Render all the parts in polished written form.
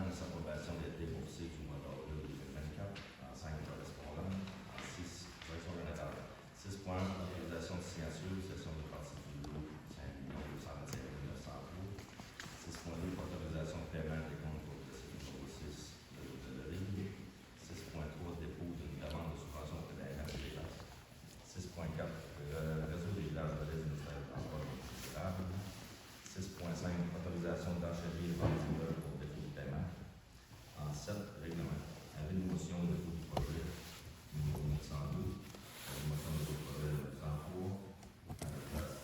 ordonnance approbation des déboursés du mois d'avril 2024. En 5, correspondant. En 6, direction générale. 6 points, autorisation de signature, session de partie du lot 5 225 900 €. 6.2, autorisation de paiement des comptes pour le numéro 6 de l'hôtellerie. 6.3, dépôt d'une demande de subvention pour la MRC. 6.4, réseau des villages relais du ministère de l'Emploi et du Durable. 6.5, autorisation d'enchaîner les ventes d'immeubles pour dépôt de paiement. En 7, règlement. Avec une motion de dépôt du projet numéro 912. Avec une motion de dépôt du projet 903.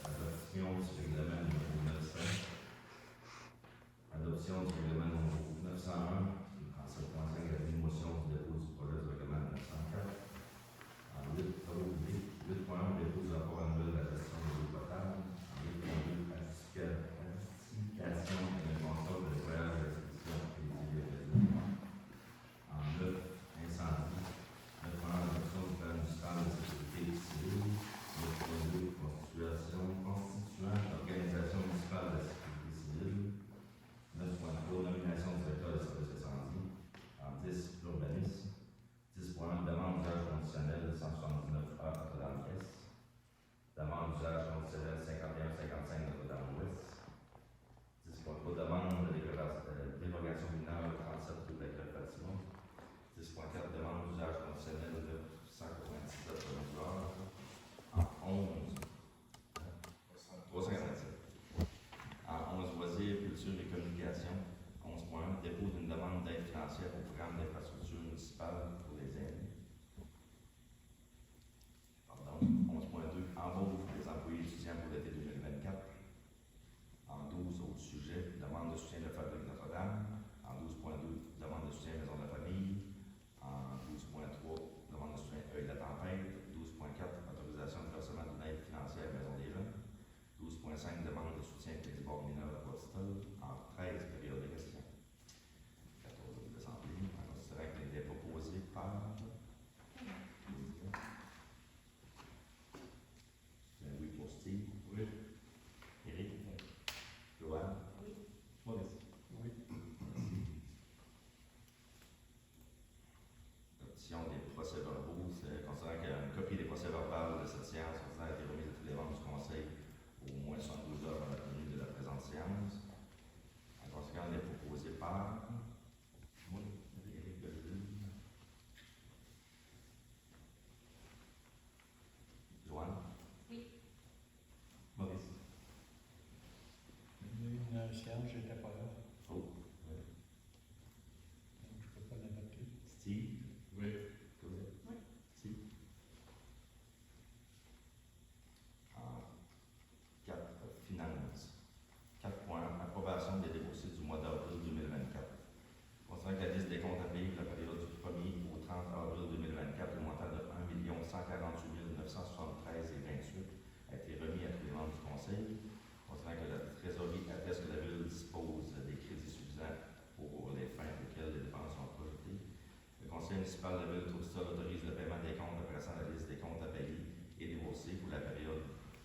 Adoption du règlement numéro 900. Adoption du règlement numéro 901. En 7.5, avec une motion du dépôt du projet du règlement 904. En 8.1, dépôt du rapport annuel de la gestion de l'eau potable. En 8.2, ratification et contrôle de nettoyage de l'expédition et des réseaux. En 9, incendie. 9.1, adoption du plan municipal de sécurité civile. 9.2, constituant l'organisation municipale de la sécurité civile. 9.3, nomination du directeur des services incendies. En 10, l'urbanisme. 10.1, demande d'usage conditionnel 179A Notre-Dame-Est. Demande d'usage conditionnel 51-55 Notre-Dame-Ouest. 10.3, demande de dérogation mineure 37 rue Bacrel-Fatima. 10.4, demande d'usage conditionnel 997 Notre-Dame. En 11, 397. En 11, loisirs, culture et communication. 11.1, dépôt d'une demande d'aide financière au programme d'infrastructure municipale pour les aînés. 11.2, embauche des employés étudiants pour l'été 2024. En 12, autres sujets, demande de soutien de la fabrique Notre-Dame. En 12.2, demande de soutien Maison de la Famille. En 12.3, demande de soutien Œil de la Tempête. 12.4, autorisation de versement d'une aide financière Maison des Jeunes. 12.5, demande de soutien des bords mineurs de Bois-Titol. En 13, période de questions. 14, l'Assemblée, en considérant qu'il était proposé par... Oui, pour Steve. Oui. Éric. Oui. Joanne. Oui. Maurice. Oui. Merci. Adoption des procès-verbaux. Considérant qu'une copie des procès-verbaux de cette séance ordinaire a été remise à tous les membres du Conseil au moins 72 heures avant la tenue de la présente séance. En conséquence, elle est proposée par... Oui. Éric Belzile. Joanne. Oui. Maurice. Il y a eu une séance, je n'étais pas là. Oh, oui. Donc je ne peux pas l'adopter. Steve. Oui. Cosette. Oui. Steve. En 4, finances. 4 points, approbation des déboursés du mois d'avril 2024. Concernant la liste des comptes à payer pour la période du 1er au 30 avril 2024, le montant de 1 148 973,28 a été remis à tous les membres du Conseil. Concernant que la trésorerie atteste que la Ville dispose des crédits suffisants pour les fins auxquelles les dépenses sont projetées. Le Conseil municipal de la Ville de Tourstol autorise le paiement des comptes apparaissant la liste des comptes à payer et déboursés pour la période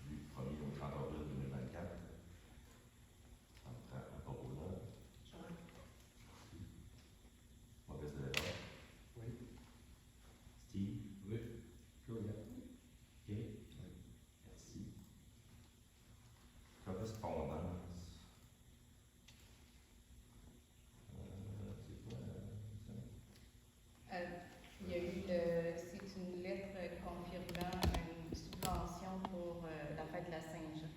du 1er au 30 avril 2024. Un proposeur. Maurice Delévard. Oui. Steve. Oui. Claudia. OK. Oui. Merci. Correspondance. C'est quoi ça? Il y a eu c'est une lettre confirmant une subvention pour la fête de la Saint-Jean.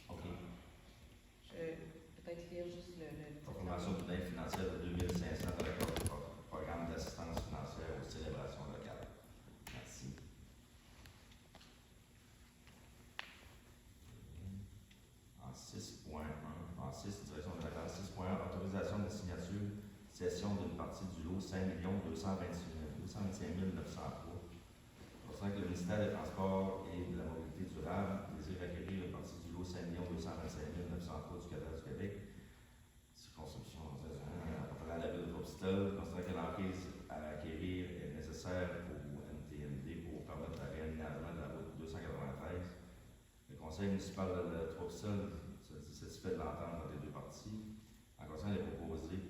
OK. Je vais peut-être lire juste le Confirmation d'une aide financière de 2500 dans le cadre du programme d'assistance financière aux célébrations locales. Merci. En 6.1, en 6, direction générale, 6.1, autorisation de signature, cession d'une partie du lot 5 225 903. Concernant que le ministère des Transports et de la Mobilité durable désire acquérir une partie du lot 5 225 903 du cadastre du Québec. Circonscription appartenant à la ville de Tourstol, considérant que l'emprise à acquérir est nécessaire au NTND pour permettre le réaménagement de la route 293. Le conseil municipal de Tourstol se satisfait de l'entente entre les deux parties. En concernant les proposés,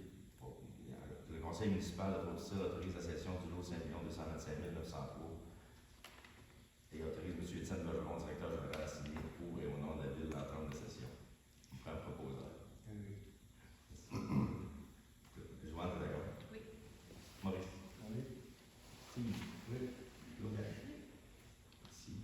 le conseil municipal de Beauce-Tissot autorise la cession du lot 5 225 903 et autorise M. Étienne Bergeron, directeur général, à signer pour et au nom de la Ville l'entente de cession. Frère proposeur. Joanne, t'es d'accord? Oui. Maurice? Oui. Steve? Oui. Claude? Merci.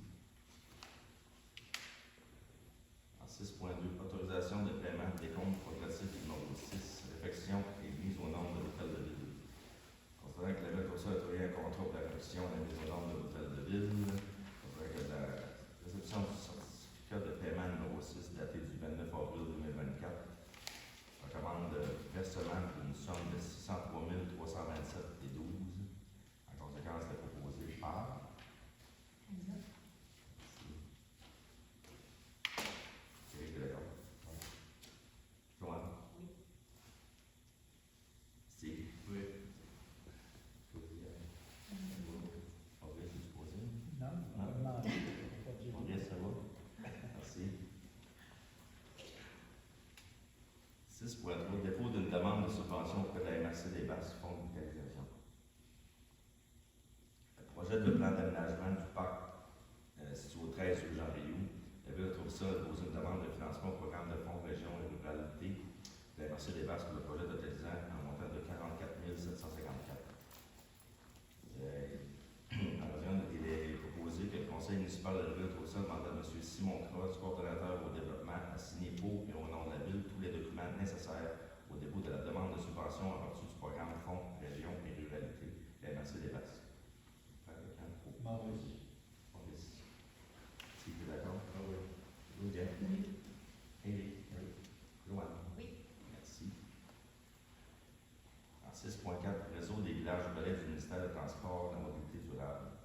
En 6.2, autorisation de paiement des comptes progressifs numéro 6, réfection et mise au nombre de l'hôtel de ville. Considérant que la Ville Beauce-Tissot a trouvé un contrat pour la réfection et la mise au nombre de l'hôtel de ville, considérant que la réception du certificat de paiement numéro 6 daté du 29 avril 2024 recommande versement pour une somme de 603 327 et 12. En conséquence, c'est proposé par. Éric, t'es d'accord? Joanne? Oui. Steve? Oui. Claudia? Maurice, tu posé? Non, Non. vraiment, je peux pas dire oui. Maurice, ça va? Merci. 6.3, dépôt d'une demande de subvention auprès de la MRC des Basses, Fonds de mutualisation. Le projet de plan d'aménagement du parc situé au 13 rue Jean Rioux. La Ville de Beauce-Tissot a déposé une demande de financement au programme de fonds région et ruralité de la MRC des Basses pour le projet totalisant un montant de 44 754. En raison, il est proposé que le conseil municipal de la Ville de Beauce-Tissot demande à M. Simon Cross, coordonnateur au développement, à signer pour et au nom de la Ville tous les documents nécessaires au dépôt de la demande de subvention à partir du programme Fonds Région et Ruralité de la MRC des Basses. Maurice. Maurice. Si tu es d'accord? Ah oui. Claudia? Oui. Éric? Oui. Joanne? Oui. Merci. En 6.4, réseau des villages relais du ministère des Transports et de la Mobilité durable.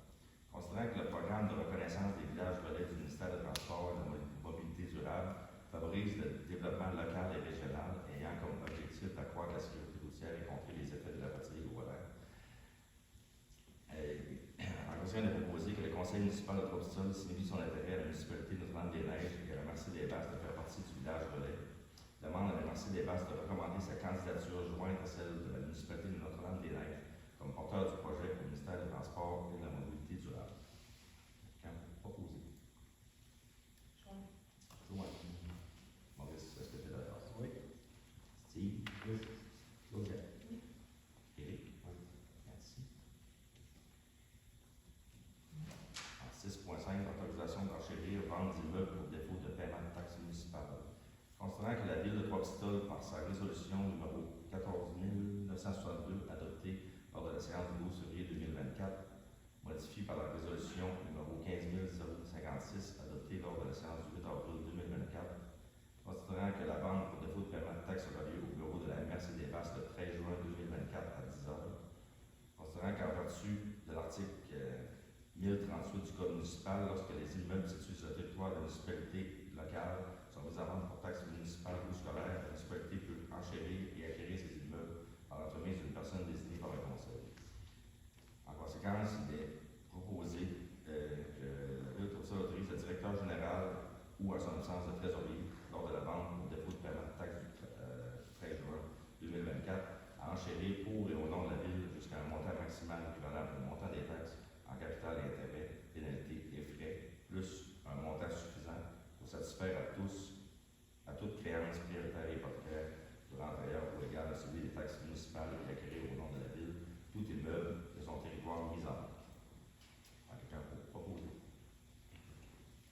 Considérant que le programme de reconnaissance des villages relais du ministère des Transports et de la Mobilité durable favorise le développement local et régional ayant comme objectif d'accroître la sécurité routière et contrer les effets de la fatigue au volant. En conséquence, il est proposé que le conseil municipal de Beauce-Tissot signifie son intérêt à la municipalité de Notre-Dame-des-Neiges et à la MRC des Basses de faire partie du village relais. Demande à la MRC des Basses de recommander sa candidature jointe à celle de la municipalité de Notre-Dame-des-Neiges comme porteur du projet au ministère des Transports et de la Mobilité durable. Quand proposé. Joanne. Maurice, est-ce que tu es d'accord? Oui. Steve? Oui. Claudia? Oui. Éric? Oui. Merci. En 6.5, autorisation d'enchérir vente d'immeubles pour défaut de paiement de taxes municipales. Considérant que la Ville de Trois-Pistoles, par sa résolution numéro 14 962 adoptée lors de la séance du 12 février 2024, modifiée par la résolution numéro 15 056 adoptée lors de la séance du 8 avril 2024, considérant que la vente pour défaut de paiement de taxes aura lieu au bureau de la MRC des Basses le 13 juin 2024 à 10 h, considérant qu'en vertu de l'article 1038 du Code municipal, lorsque les immeubles situés sur le territoire de la municipalité locale sont mis en vente pour taxes municipales ou scolaires, la municipalité peut enchérir et acquérir ces immeubles par l'entremise d'une personne désignée par le conseil. En conséquence, il est proposé que la Ville de Beauce-Tissot autorise le directeur général ou, en son absence, de trésorier lors de la vente pour défaut de paiement de taxes du 13 juin 2024 à enchérir pour et au nom de la Ville jusqu'à un montant maximal équivalent au montant des taxes en capital et intérêts, pénalités et frais, plus un montant suffisant pour satisfaire à toute créance prioritaire et hypothécaire durant antérieure ou égale à celui des taxes municipales et acquérir au nom de la Ville tout immeuble de son territoire mis en vente. Quelqu'un pour proposer.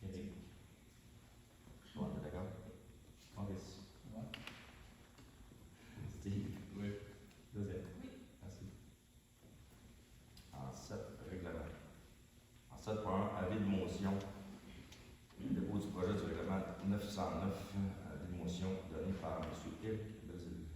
Éric? Joanne, t'es d'accord? Maurice? Oui. Steve? Oui. Deuxième. Oui. Merci. En 7, règlement. En 7.1, avis de motion. Dépôt du projet du règlement 909, avis de motion donné par M. Éric Belzile.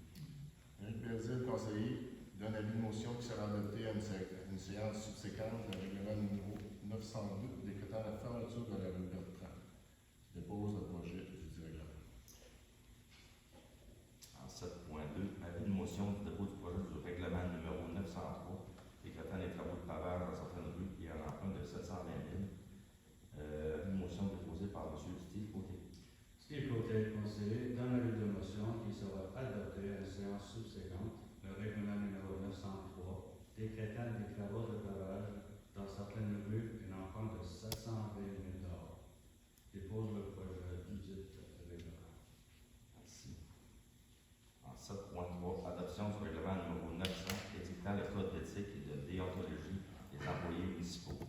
Éric Belzile, conseiller, donne avis de motion qui sera adopté à une séance subséquente, le règlement numéro 902, décrétant la fermeture de la rue Bertrand. Je dépose le projet du règlement. En 7.2, avis de motion du dépôt du projet du règlement numéro 903, décrétant les travaux de pavage dans certaines rues et un emprunt de 720 000. Une motion déposée par M. Steve Côté. Steve Côté, conseiller, dans la lutte de motion qui sera adoptée à une séance subséquente, le règlement numéro 903 décrétant des travaux de barrage dans certaines rues une empreinte de 720 000 dépose le projet du dit règlement. Merci. En 7.3, adoption du règlement numéro 900 édictant le code d'éthique et de déontologie des employés municipaux.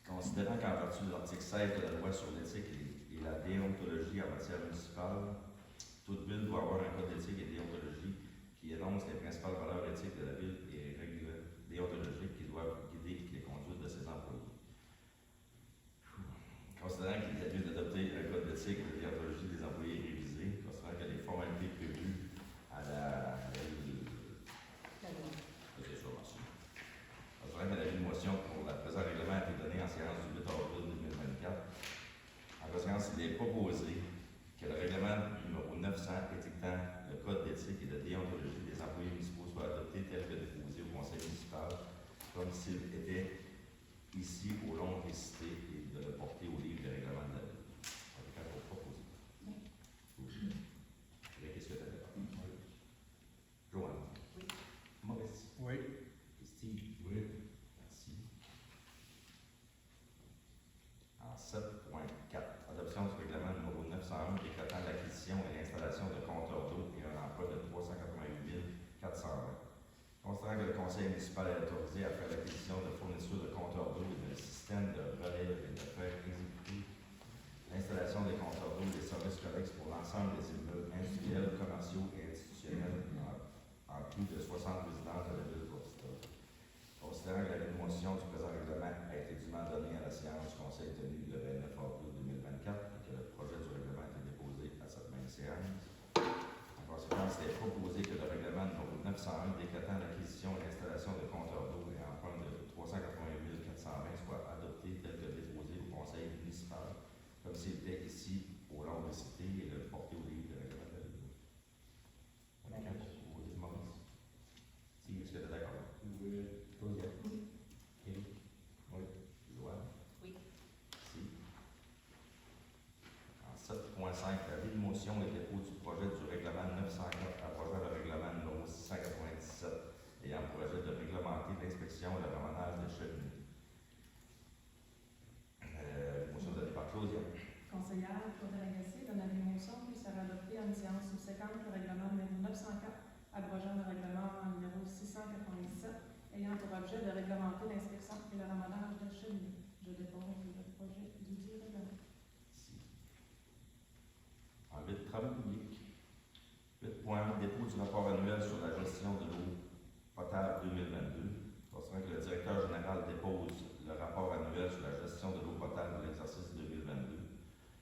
Considérant qu'en vertu de l'article 16 de la loi sur l'éthique et la déontologie en matière municipale, toute ville doit avoir un code d'éthique et déontologie qui énonce les principales valeurs éthiques de la ville et règles déontologiques qui doivent guider les conduites de ses employés. Considérant qu'il est lieu d'adopter un code d'éthique et de déontologie des employés révisé, considérant que les formalités prévues à la considérant que la de motion pour la présent règlement a été donnée en séance du 8 avril 2024, en conséquence, il est proposé que le règlement numéro 900 édictant le code d'éthique et de déontologie des employés municipaux soit adopté tel que déposé au conseil municipal, comme s'il était ici au long récité et de le porter au livre des règlements de la ville. Avec un autre proposé. Qu'est-ce que tu as fait? Oui. Joanne? Oui. Maurice? Oui. Steve? Oui. Merci. En 7.4, adoption du règlement numéro 901 décrétant l'acquisition et l'installation de compteurs d'eau et un emploi de 388 420. Considérant que le conseil municipal est autorisé à faire l'acquisition de fournitures de compteurs d'eau et d'un système de relève et de faire exécuter l'installation des compteurs d'eau et des services connexes pour l'ensemble des immeubles industriels, commerciaux et institutionnels en plus de 60 résidences de la ville de Courtistown. Considérant que la motion du présent règlement a été dûment donnée à la séance du conseil tenue le 29 avril 2024 et que le projet du règlement a été déposé à cette même séance, en conséquence, il est proposé que le règlement numéro 901 décrétant l'acquisition et l'installation de compteurs d'eau et empreinte de 388 420 soit adopté tel que déposé au conseil municipal, comme s'il était ici au long de cité et le porté au livre de règlement de la ville. Avec un proposé de Maurice. Si, est-ce que tu es d'accord? Oui. Claudia? Oui. Éric? Oui. Joanne? Oui. Si. En 7.5, la vie de motion et dépôt du projet du règlement 904 approchant le règlement numéro 697 ayant pour projet de réglementer l'inspection et le ramenage des cheminées. Motion donnée par Claudia. Conseillère Claude Lagacé donne avis motion puis sera adoptée en séance subséquente le règlement numéro 904 abrogeant le règlement numéro 697 ayant pour objet de réglementer l'inspection et le ramenage de cheminées. Je dépose le projet du dit règlement. Si. En 8, travaux publics. 8.1, dépôt du rapport annuel sur la gestion de l'eau potable 2022. Considérant que le directeur général dépose le rapport annuel sur la gestion de l'eau potable de l'exercice 2022.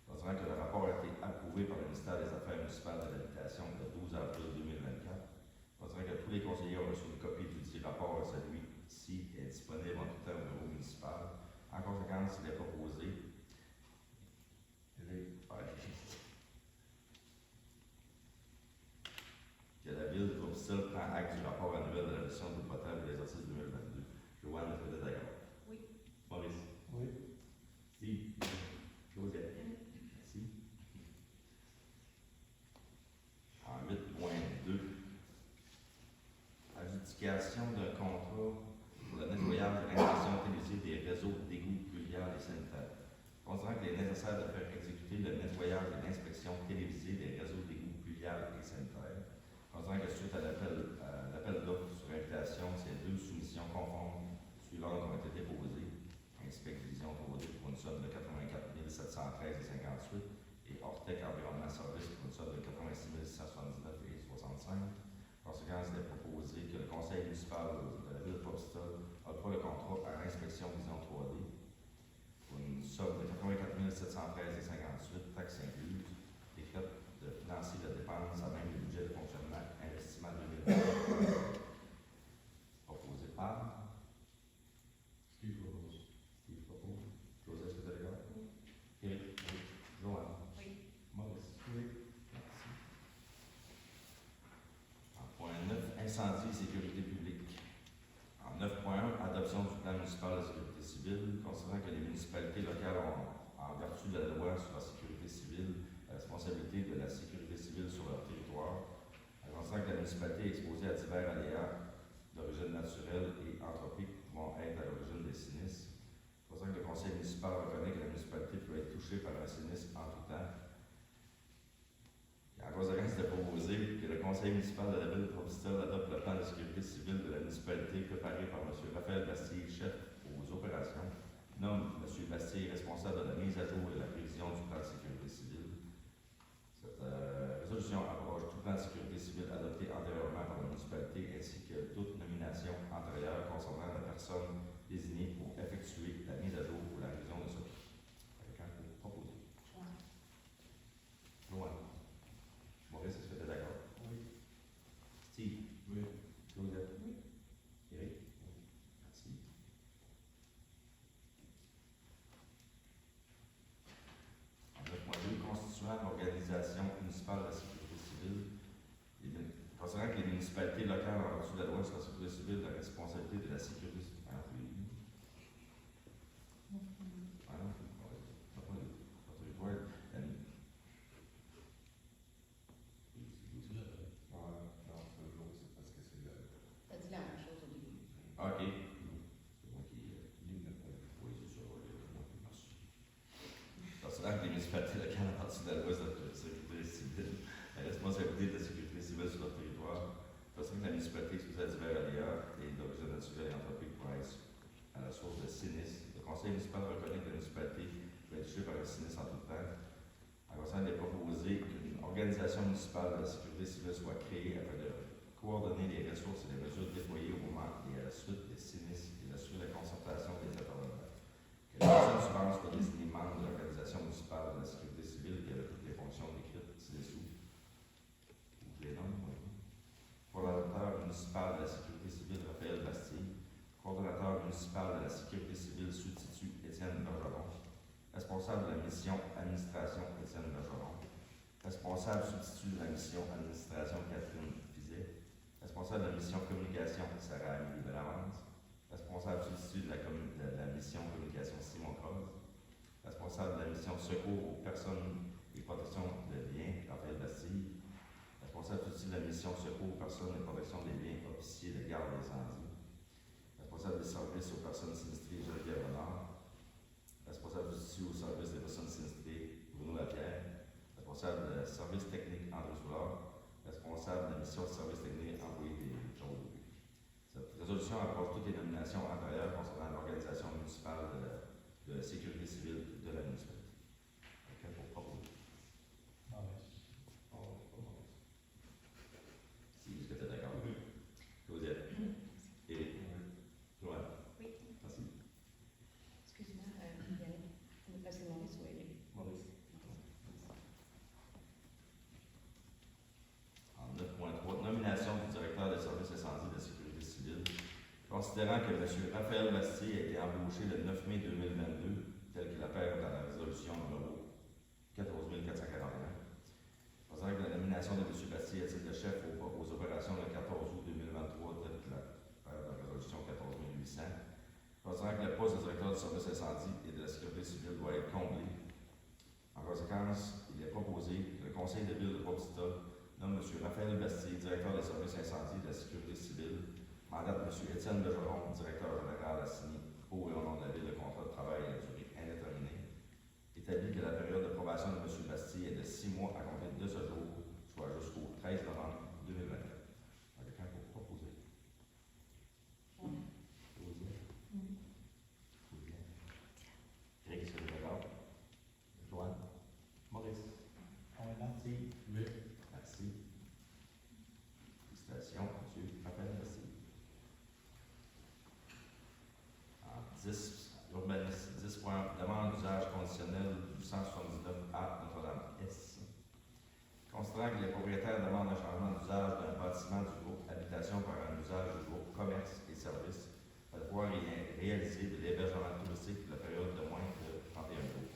Considérant que le rapport a été approuvé par le ministère des Affaires municipales de l'Habitation le 12 avril 2024. Considérant que tous les conseillers ont reçu une copie du dit rapport, celui-ci est disponible en tout temps au bureau municipal. En conséquence, il est proposé que la ville de Courtistown prend acte du rapport annuel de la gestion de l'eau potable de l'exercice 2022. Joanne, est-ce que tu es d'accord? Oui. Maurice? Oui. Steve? Claudia? Merci. En 8.2, adjudication d'un contrat pour le nettoyage et l'inspection télévisée des réseaux d'égouts pluviales et sanitaires. Considérant qu'il est nécessaire de faire exécuter le nettoyage et l'inspection télévisée des réseaux d'égouts pluviales et sanitaires, considérant que suite à l'appel d'offres sur invitation, ces deux soumissions conformes suivantes ont été déposées. Inspect Vision 3D pour une somme de 84 713,58 et Ortec Environnement Service pour une somme de 86 679,65. Conséquence, il est proposé que le conseil municipal de la ville de Courtistown octroie le contrat à l'inspection Vision 3D pour une somme de 84 713,58, taxes incluses, décrète de financer la dépense à même le budget de fonctionnement investissement 2020. Proposé par Steve propose. Steve propose. Joseph, est-ce que tu es d'accord? Oui. Éric? Oui. Joanne? Oui. Maurice? Oui. Merci. En point 9, incendie et sécurité publique. En 9.1, adoption du plan municipal de sécurité civile, considérant que les municipalités locales ont, en vertu de la loi sur la sécurité civile, la responsabilité de la sécurité civile sur leur territoire. En Considérant que la municipalité est exposée à divers aléas d'origine naturelle et anthropique pouvant être à l'origine des sinistres, considérant que le conseil municipal reconnaît que la municipalité peut être touchée par un sinistre en tout temps, et en conséquence de proposer que le conseil municipal de la ville de Port-Stella adopte le plan de sécurité civile de la municipalité préparé par M. Raphaël Bastille, chef aux opérations, nomme M. Bastille responsable de la mise à jour et de la prévision du plan de sécurité civile. Cette résolution abroge tout plan de sécurité civile adopté antérieurement par la municipalité ainsi que toute nomination antérieure concernant la personne désignée pour effectuer la mise à jour ou la révision de ce plan. Quelqu'un pour proposer? Joanne. Maurice, est-ce que tu es d'accord? Oui. Steve? Oui. Claudette? Oui. Eric? Oui. Merci. En 9.2, constituant l'organisation municipale de la sécurité civile, considérant que les municipalités locales en vertu de la loi sur la sécurité civile, la responsabilité de la sécurité civile. T'as dit la même chose au début. Ok. C'est moi qui. Oui, c'est ça. Considérant que les municipalités locales en vertu de la loi sur la sécurité civile, la responsabilité de la sécurité civile sur leur territoire, considérant que la municipalité exposée à divers aléas et d'origine naturelle et anthropique pour être à la source de sinistres, le conseil municipal reconnaît que la municipalité peut être touchée par un sinistre en tout temps. En conséquence, il est proposé qu'une organisation municipale de la sécurité civile soit créée afin de coordonner les ressources et les mesures déployées au moment et à la suite des sinistres et d'assurer la concertation des intervenants. Que les personnes suivantes soient désignées membres de l'organisation municipale de la sécurité civile qui a toutes les fonctions décrites ci-dessous. Ou les noms, oui. Coordonnateur municipal de la sécurité civile Raphaël Bastille. Coordonnateur municipal de la sécurité civile substitut Étienne Bergeron. Responsable de la mission administration Étienne Bergeron. Responsable substitut de la mission administration Catherine Fizet. Responsable de la mission communication Sarah-Amélie Belavance. Responsable substitut de la mission communication Simon Croze. Responsable de la mission secours aux personnes et protection des biens Raphaël Bastille. Responsable substitut de la mission secours aux personnes et protection des biens officier de garde d'incendie. Responsable des services aux personnes sinistrées Geneviève Renard. Responsable substitut au service des personnes sinistrées Bruno Lapierre. Responsable de service technique André Soulard. Responsable de la mission de service technique envoyé des choses. Cette résolution approche toutes les nominations antérieures concernant l'organisation municipale de la sécurité civile de la municipalité. Quelqu'un pour proposer? Maurice. Si, est-ce que tu es d'accord? Oui. Claudette? Éric? Joanne? Oui. Merci. Excuse-moi, Yannick. C'est Maurice ou Eric? Maurice. En 9.3, nomination du directeur des services incendies de la sécurité civile. Considérant que M. Raphaël Bastille a été embauché le 9 mai 2022, tel qu'il apparaît dans la résolution numéro 14441, considérant que la nomination de M. Bastille à titre de chef aux opérations le 14 août 2023, tel qu'il apparaît dans la résolution 14800, considérant que le poste de directeur du service incendie et de la sécurité civile doit être comblé. En conséquence, il est proposé que le conseil de ville de Port-Stella nomme M. Raphaël Bastille, directeur des services incendies de la sécurité civile, mandate M. Étienne Bergeron, directeur général, assigné au et au nom de la ville de contrat de travail à durée indéterminée, établit que la période de probation de M. Bastille est de 6 mois à compter de ce jour, soit jusqu'au 13 novembre 2024. Quelqu'un pour proposer? Eric, est-ce que vous êtes d'accord? Joanne? Maurice? On est parti. Oui. Merci. Félicitations, M. Raphaël Bastille. En 10, l'urbanisme, 10 points, demande d'usage conditionnel du 179A Notre-Dame-S. Considérant que les propriétaires demandent un changement d'usage d'un bâtiment du groupe Habitation par un usage du groupe Commerce et Services, va devoir réaliser de l'hébergement touristique pour la période de moins de 31 jours.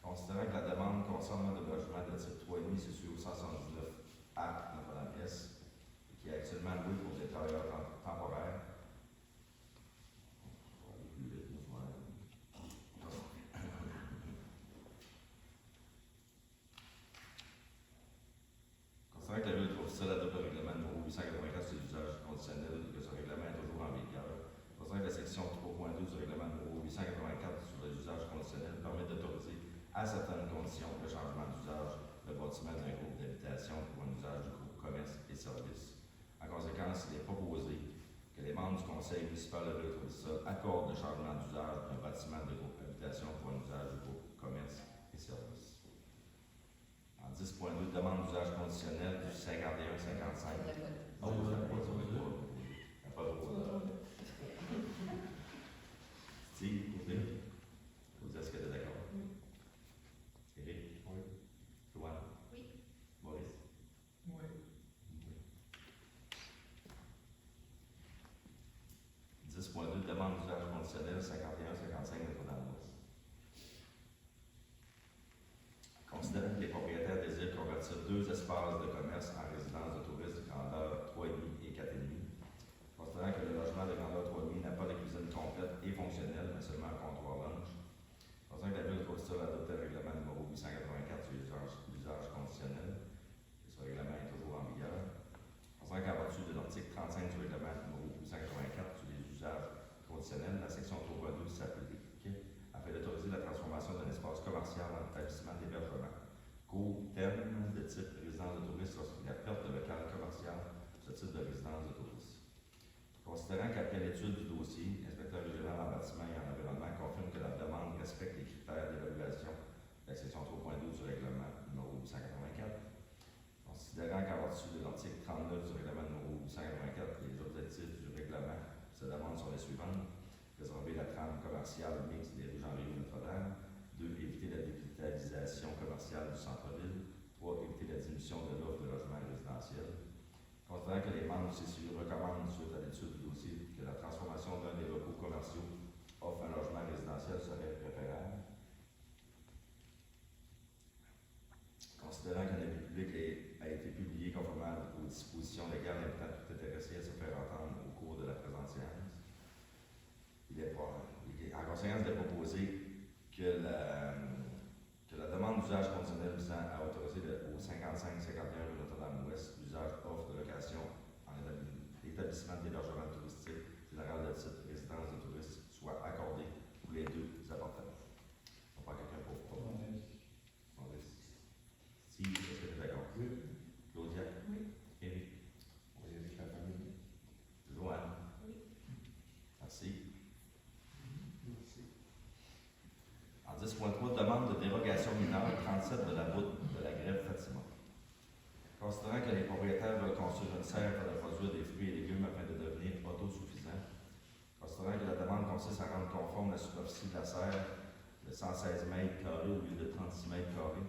Considérant que la demande concernant le logement de type 3,5 se situe au 179A Notre-Dame-S et qui est actuellement loué pour des travailleurs temporaires. On va aller plus vite, nous, Considérant que la ville de Port-Stella adopte le règlement conditionnel permet d'autoriser à certaines conditions le changement d'usage de bâtiment d'un groupe d'habitation pour un usage du groupe commerce et services. En conséquence, il est proposé que les membres du conseil municipal de l'Autre-Sol accordent le changement d'usage d'un bâtiment de groupe d'habitation pour un usage du groupe commerce et services. En 10.2, demande d'usage conditionnel du 51-55. On l'a voté. Oh, vous n'avez pas dit, il n'y a pas de droit. Steve, côté. Vous dites, est-ce que tu es d'accord? Oui. Éric? Oui. Joanne? Oui. Maurice? Oui. 10.2, demande d'usage conditionnel 51-55 Notre-Dame-Ouest. Considérant que les propriétaires désirent convertir 2 espaces de commerce en résidence de touristes de grandeur 3,5 et 4,5, considérant que le logement de grandeur 3,5 n'a pas de cuisine complète et fonctionnelle, mais seulement un comptoir lunch, considérant que la Ville de Côte-Sud a adopté le règlement numéro 884 sur l'usage conditionnel, et ce règlement est toujours en vigueur, considérant qu'en vertu de l'article 35 du règlement numéro 884 sur les usages conditionnels, la section 3.2 s'applique afin d'autoriser la transformation d'un espace commercial en établissement d'hébergement. Cours terme de type résidence de touristes lorsqu'il y a perte de local commercial ce type de résidence de touristes. Considérant qu'après l'étude du dossier, l'inspecteur régional en bâtiment et en environnement confirme que la demande respecte les critères d'évaluation de la section 3.2 du règlement numéro 884, considérant qu'en vertu de l'article 39 du règlement numéro 884, les objectifs du règlement se demandent sont les suivantes: résorber la trame commerciale mixte des rues Jean-Léo Notre-Dame. 2. Éviter la dévitalisation commerciale du centre-ville. 3. Éviter la diminution de l'offre de logements résidentiels. Considérant que les membres du CCU recommandent, suite à l'étude du dossier, que la transformation d'un des locaux commerciaux offre un logement résidentiel serait préférable. Considérant qu'un avis public a été publié conformément aux dispositions légales invitant tout intéressé à se faire entendre au cours de la présente séance, en conséquence, il est proposé que la demande d'usage conditionnel visant à autoriser au 55-51 rue Notre-Dame-Ouest l'usage offre de location en établissement d'hébergement touristique général de type résidence de touristes soit accordée pour les 2 appartements. On prend quelqu'un pour proposer. Maurice. Steve, est-ce que tu es d'accord? Oui. Claudia? Oui. Éric? Oui, avec la famille. Joanne? Oui. Merci. En 10.3, demande de dérogation mineure 37 de la route de la Grève Fatima. Considérant que les propriétaires veulent construire une serre pour produire des fruits et légumes afin de devenir autosuffisants, considérant que la demande consiste à rendre conforme la superficie de la serre de 116 mètres carrés au lieu de 36 mètres carrés,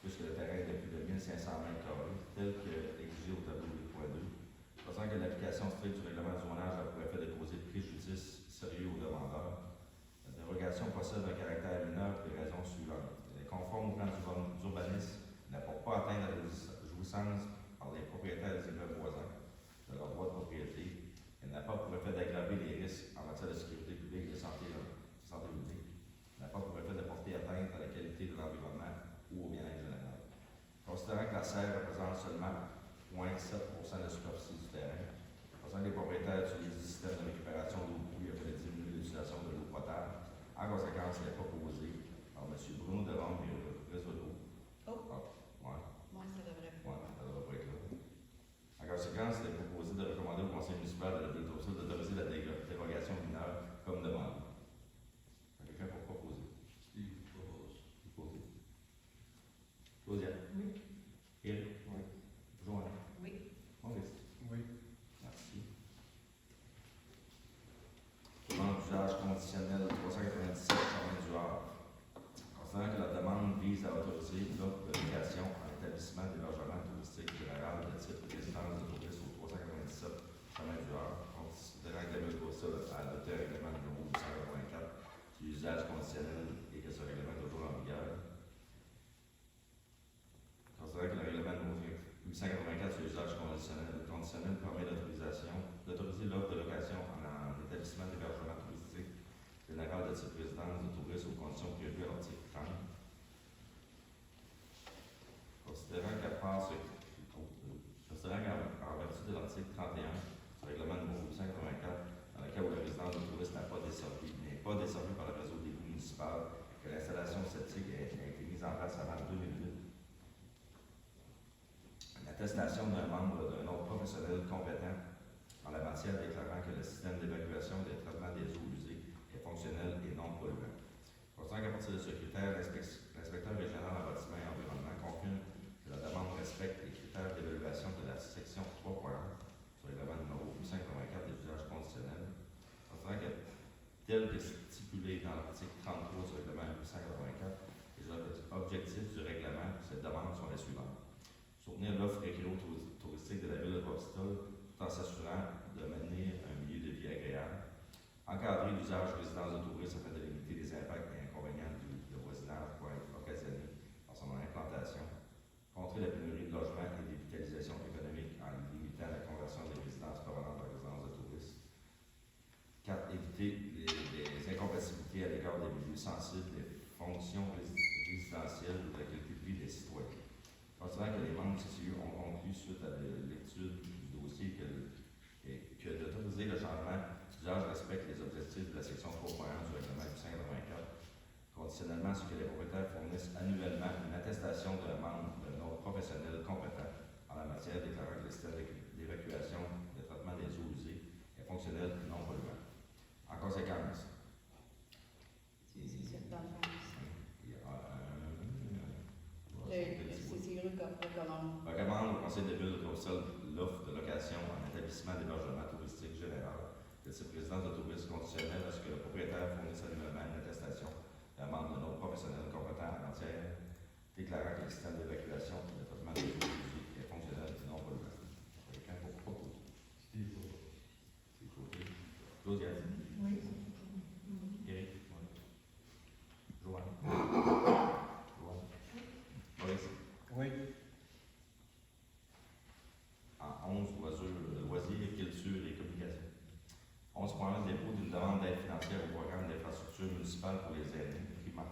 puisque le terrain est de plus de 1500 mètres carrés, tel que exigé au tableau 8.2, considérant que l'application stricte du règlement du zonage a pour effet de causer préjudice sérieux aux demandeurs. La dérogation possède un caractère mineur pour les raisons suivantes. Elle est conforme au plan d'urbanisme, n'apporte pas atteinte à la jouissance par les propriétaires des immeubles voisins de leur droit de propriété. Elle n'a pas pour effet d'aggraver les risques en matière de sécurité publique et de santé publique. Elle n'a pas pour effet de porter atteinte à la qualité de l'environnement ou au bien-être général. Considérant que la serre représente seulement 0,7% de la superficie du terrain, considérant que les propriétaires utilisent des systèmes de récupération d'eau pluie afin de diminuer l'utilisation de l'eau potable, en conséquence, il est proposé par M. Bruno Delorme et Réseau. Oh. Ouais. Moi, ça devrait pas. Ouais, ça ne devrait pas être là. En conséquence, il est proposé de recommander au Conseil municipal de la Ville de Côte-Sud d'autoriser la dérogation mineure comme demandé. Quelqu'un pour proposer? Steve propose. Proposer. Claudia? Oui. Éric? Oui. Joanne? Oui. Maurice? Oui. Merci. Demande d'usage conditionnel 397 chemin du Havre. Considérant que la demande vise à autoriser l'offre de location en établissement d'hébergement touristique général de type résidence de touristes au 397 chemin du Havre, considérant que la Ville de Côte-Sud a adopté un règlement numéro 884 sur l'usage conditionnel et que ce règlement est toujours en vigueur. Considérant que le règlement numéro 884 sur l'usage conditionnel permet d'autoriser l'offre de location en établissement d'hébergement touristique général de type résidence de touristes aux conditions prévues à l'article 30. Considérant qu'en vertu de l'article 31 du règlement numéro 884, dans le cas où la résidence de touristes n'est pas desservie par le réseau d'égout municipal, que mise en place avant 2008. L'attestation d'un membre d'un ordre professionnel compétent en la matière déclarant que le système d'évacuation des traitements des eaux usées est fonctionnel et non polluant. Considérant qu'à partir de ce critère, l'inspecteur régional en bâtiment et environnement confirme que la demande respecte les critères d'évaluation de la section 3.1 sur le règlement numéro 584 des usages conditionnels. Considérant que tel que stipulé dans l'article 33 du règlement 884, les objectifs du règlement de cette demande sont les suivants. Soutenir l'offre récréo-touristique de la ville de Port-Stol tout en s'assurant de maintenir un milieu de vie agréable. Encadrer l'usage de résidence de touristes afin de limiter les impacts et inconvénients de voisinage pour être occasionné par son implantation. Contrer la pénurie de logements et des vitalisations économiques en limitant la conversion des résidences provenant de résidences de touristes. 4. Éviter les incompatibilités à l'égard des milieux sensibles, des fonctions résidentielles ou de la qualité de vie des citoyens. Considérant que les membres du CCU ont conclu, suite à l'étude du dossier, que d'autoriser le changement d'usage respecte les objectifs de la section 3.1 du règlement 584, conditionnellement à ce que les propriétaires fournissent annuellement une attestation d'un membre d'un ordre professionnel compétent en la matière déclarant que le système d'évacuation de traitement des eaux usées est fonctionnel et non polluant. En conséquence, C'est dans le fond. il y a Le CCU recommande au Conseil de ville de Port-Stol l'offre de location en établissement d'hébergement touristique général de type résidence de tourisme conditionnelle à ce que le propriétaire fournisse annuellement une attestation d'un membre d'un ordre professionnel compétent en matière déclarant que le système d'évacuation de traitement des eaux usées est fonctionnel et non polluant. Quelqu'un pour proposer? Steve Côté. Steve Côté. Claudia? Oui. Eric? Joanne? Maurice? Oui. En 11, loisirs, culture et communication. 11.1, dépôt d'une demande d'aide financière au programme d'infrastructure municipale pour les aînés, PRIMA.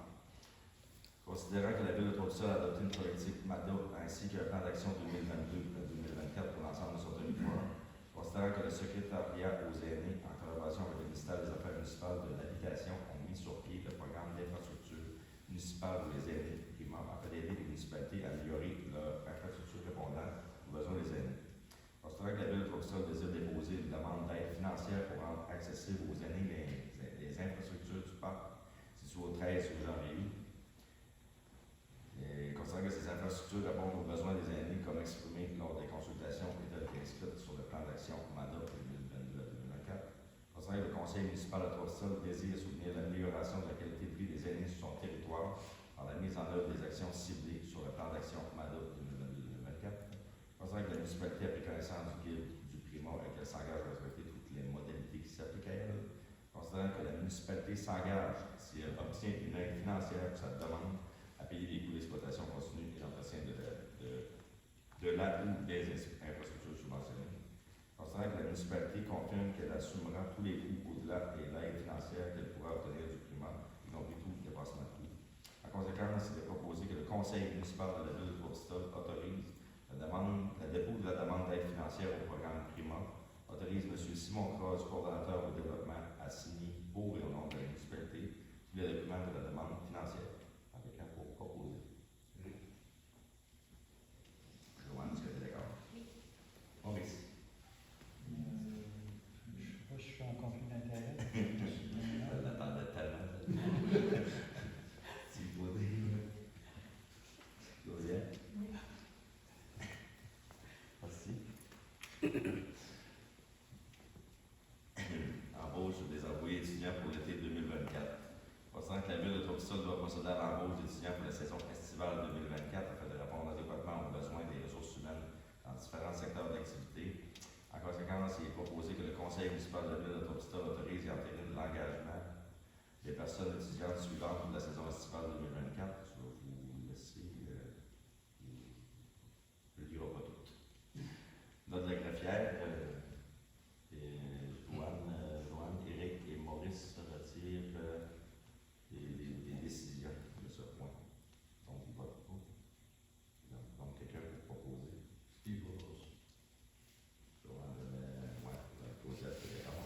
Considérant que la Ville de Port-Stol a adopté une politique MADO ainsi qu'un plan d'action 2022-2024 pour l'ensemble de son territoire, considérant que le secrétariat aux aînés, en collaboration avec le ministère des Affaires municipales de l'Habitation, ont mis sur pied le programme d'infrastructure municipale pour les aînés, PRIMA, afin d'aider les municipalités à améliorer leur infrastructure répondant aux besoins des aînés. Considérant que la Ville de Port-Stol désire déposer une demande d'aide financière pour rendre accessible aux aînés les infrastructures du parc situé au 13 rue Jean-Rémy. Considérant que ces infrastructures répondent aux besoins des aînés comme exprimé lors des consultations et telles inscrites sur le plan d'action MADA 2022 à 2024. Considérant que le Conseil municipal de Port-Stol désire soutenir l'amélioration de la qualité de vie des aînés sur son territoire par la mise en œuvre des actions ciblées sur le plan d'action MADA 2022-2024. Considérant que la municipalité a pris connaissance du guide du PRIMA et qu'elle s'engage à respecter toutes les modalités qui s'appliquent à elle. Considérant que la municipalité s'engage, si elle obtient une aide financière pour sa demande, à payer les coûts d'exploitation continue et d'entretien de la ou des infrastructures subventionnées. Considérant que la municipalité confirme qu'elle assumera tous les coûts au-delà de l'aide financière qu'elle pourra obtenir du PRIMA, y compris tout dépassement de coûts. En conséquence, il est proposé que le Conseil municipal de la Ville de Port-Stol autorise le dépôt de la demande d'aide financière au programme PRIMA, autorise M. Simon Croix, coordonnateur au développement, à signer pour et au nom de la municipalité tous les documents de la demande financière. Quelqu'un pour proposer? Joanne, est-ce que tu es d'accord? Oui. Maurice? Je ne sais pas si je suis en conflit d'intérêt. Je l'attendais tellement. Si vous voulez. Claudia? Oui. Merci. Embauche des employés étudiants pour l'été 2024. Considérant que la Ville de Port-Stol doit procéder à l'embauche d'étudiants pour la saison estivale 2024 afin de répondre adéquatement aux besoins des ressources humaines dans différents secteurs d'activité. En conséquence, il est proposé que le Conseil municipal de la Ville de Port-Stol autorise et entérine l'engagement des personnes étudiantes suivantes pour la saison estivale 2024. Je vais vous laisser, je ne le dirai pas toutes. Notre la greffière, Joanne, Éric et Maurice retirent des décisions de ce point. Donc, ils votent pas. Donc, quelqu'un pour proposer. Steve Côté. Joanne, Claudia, c'est d'accord.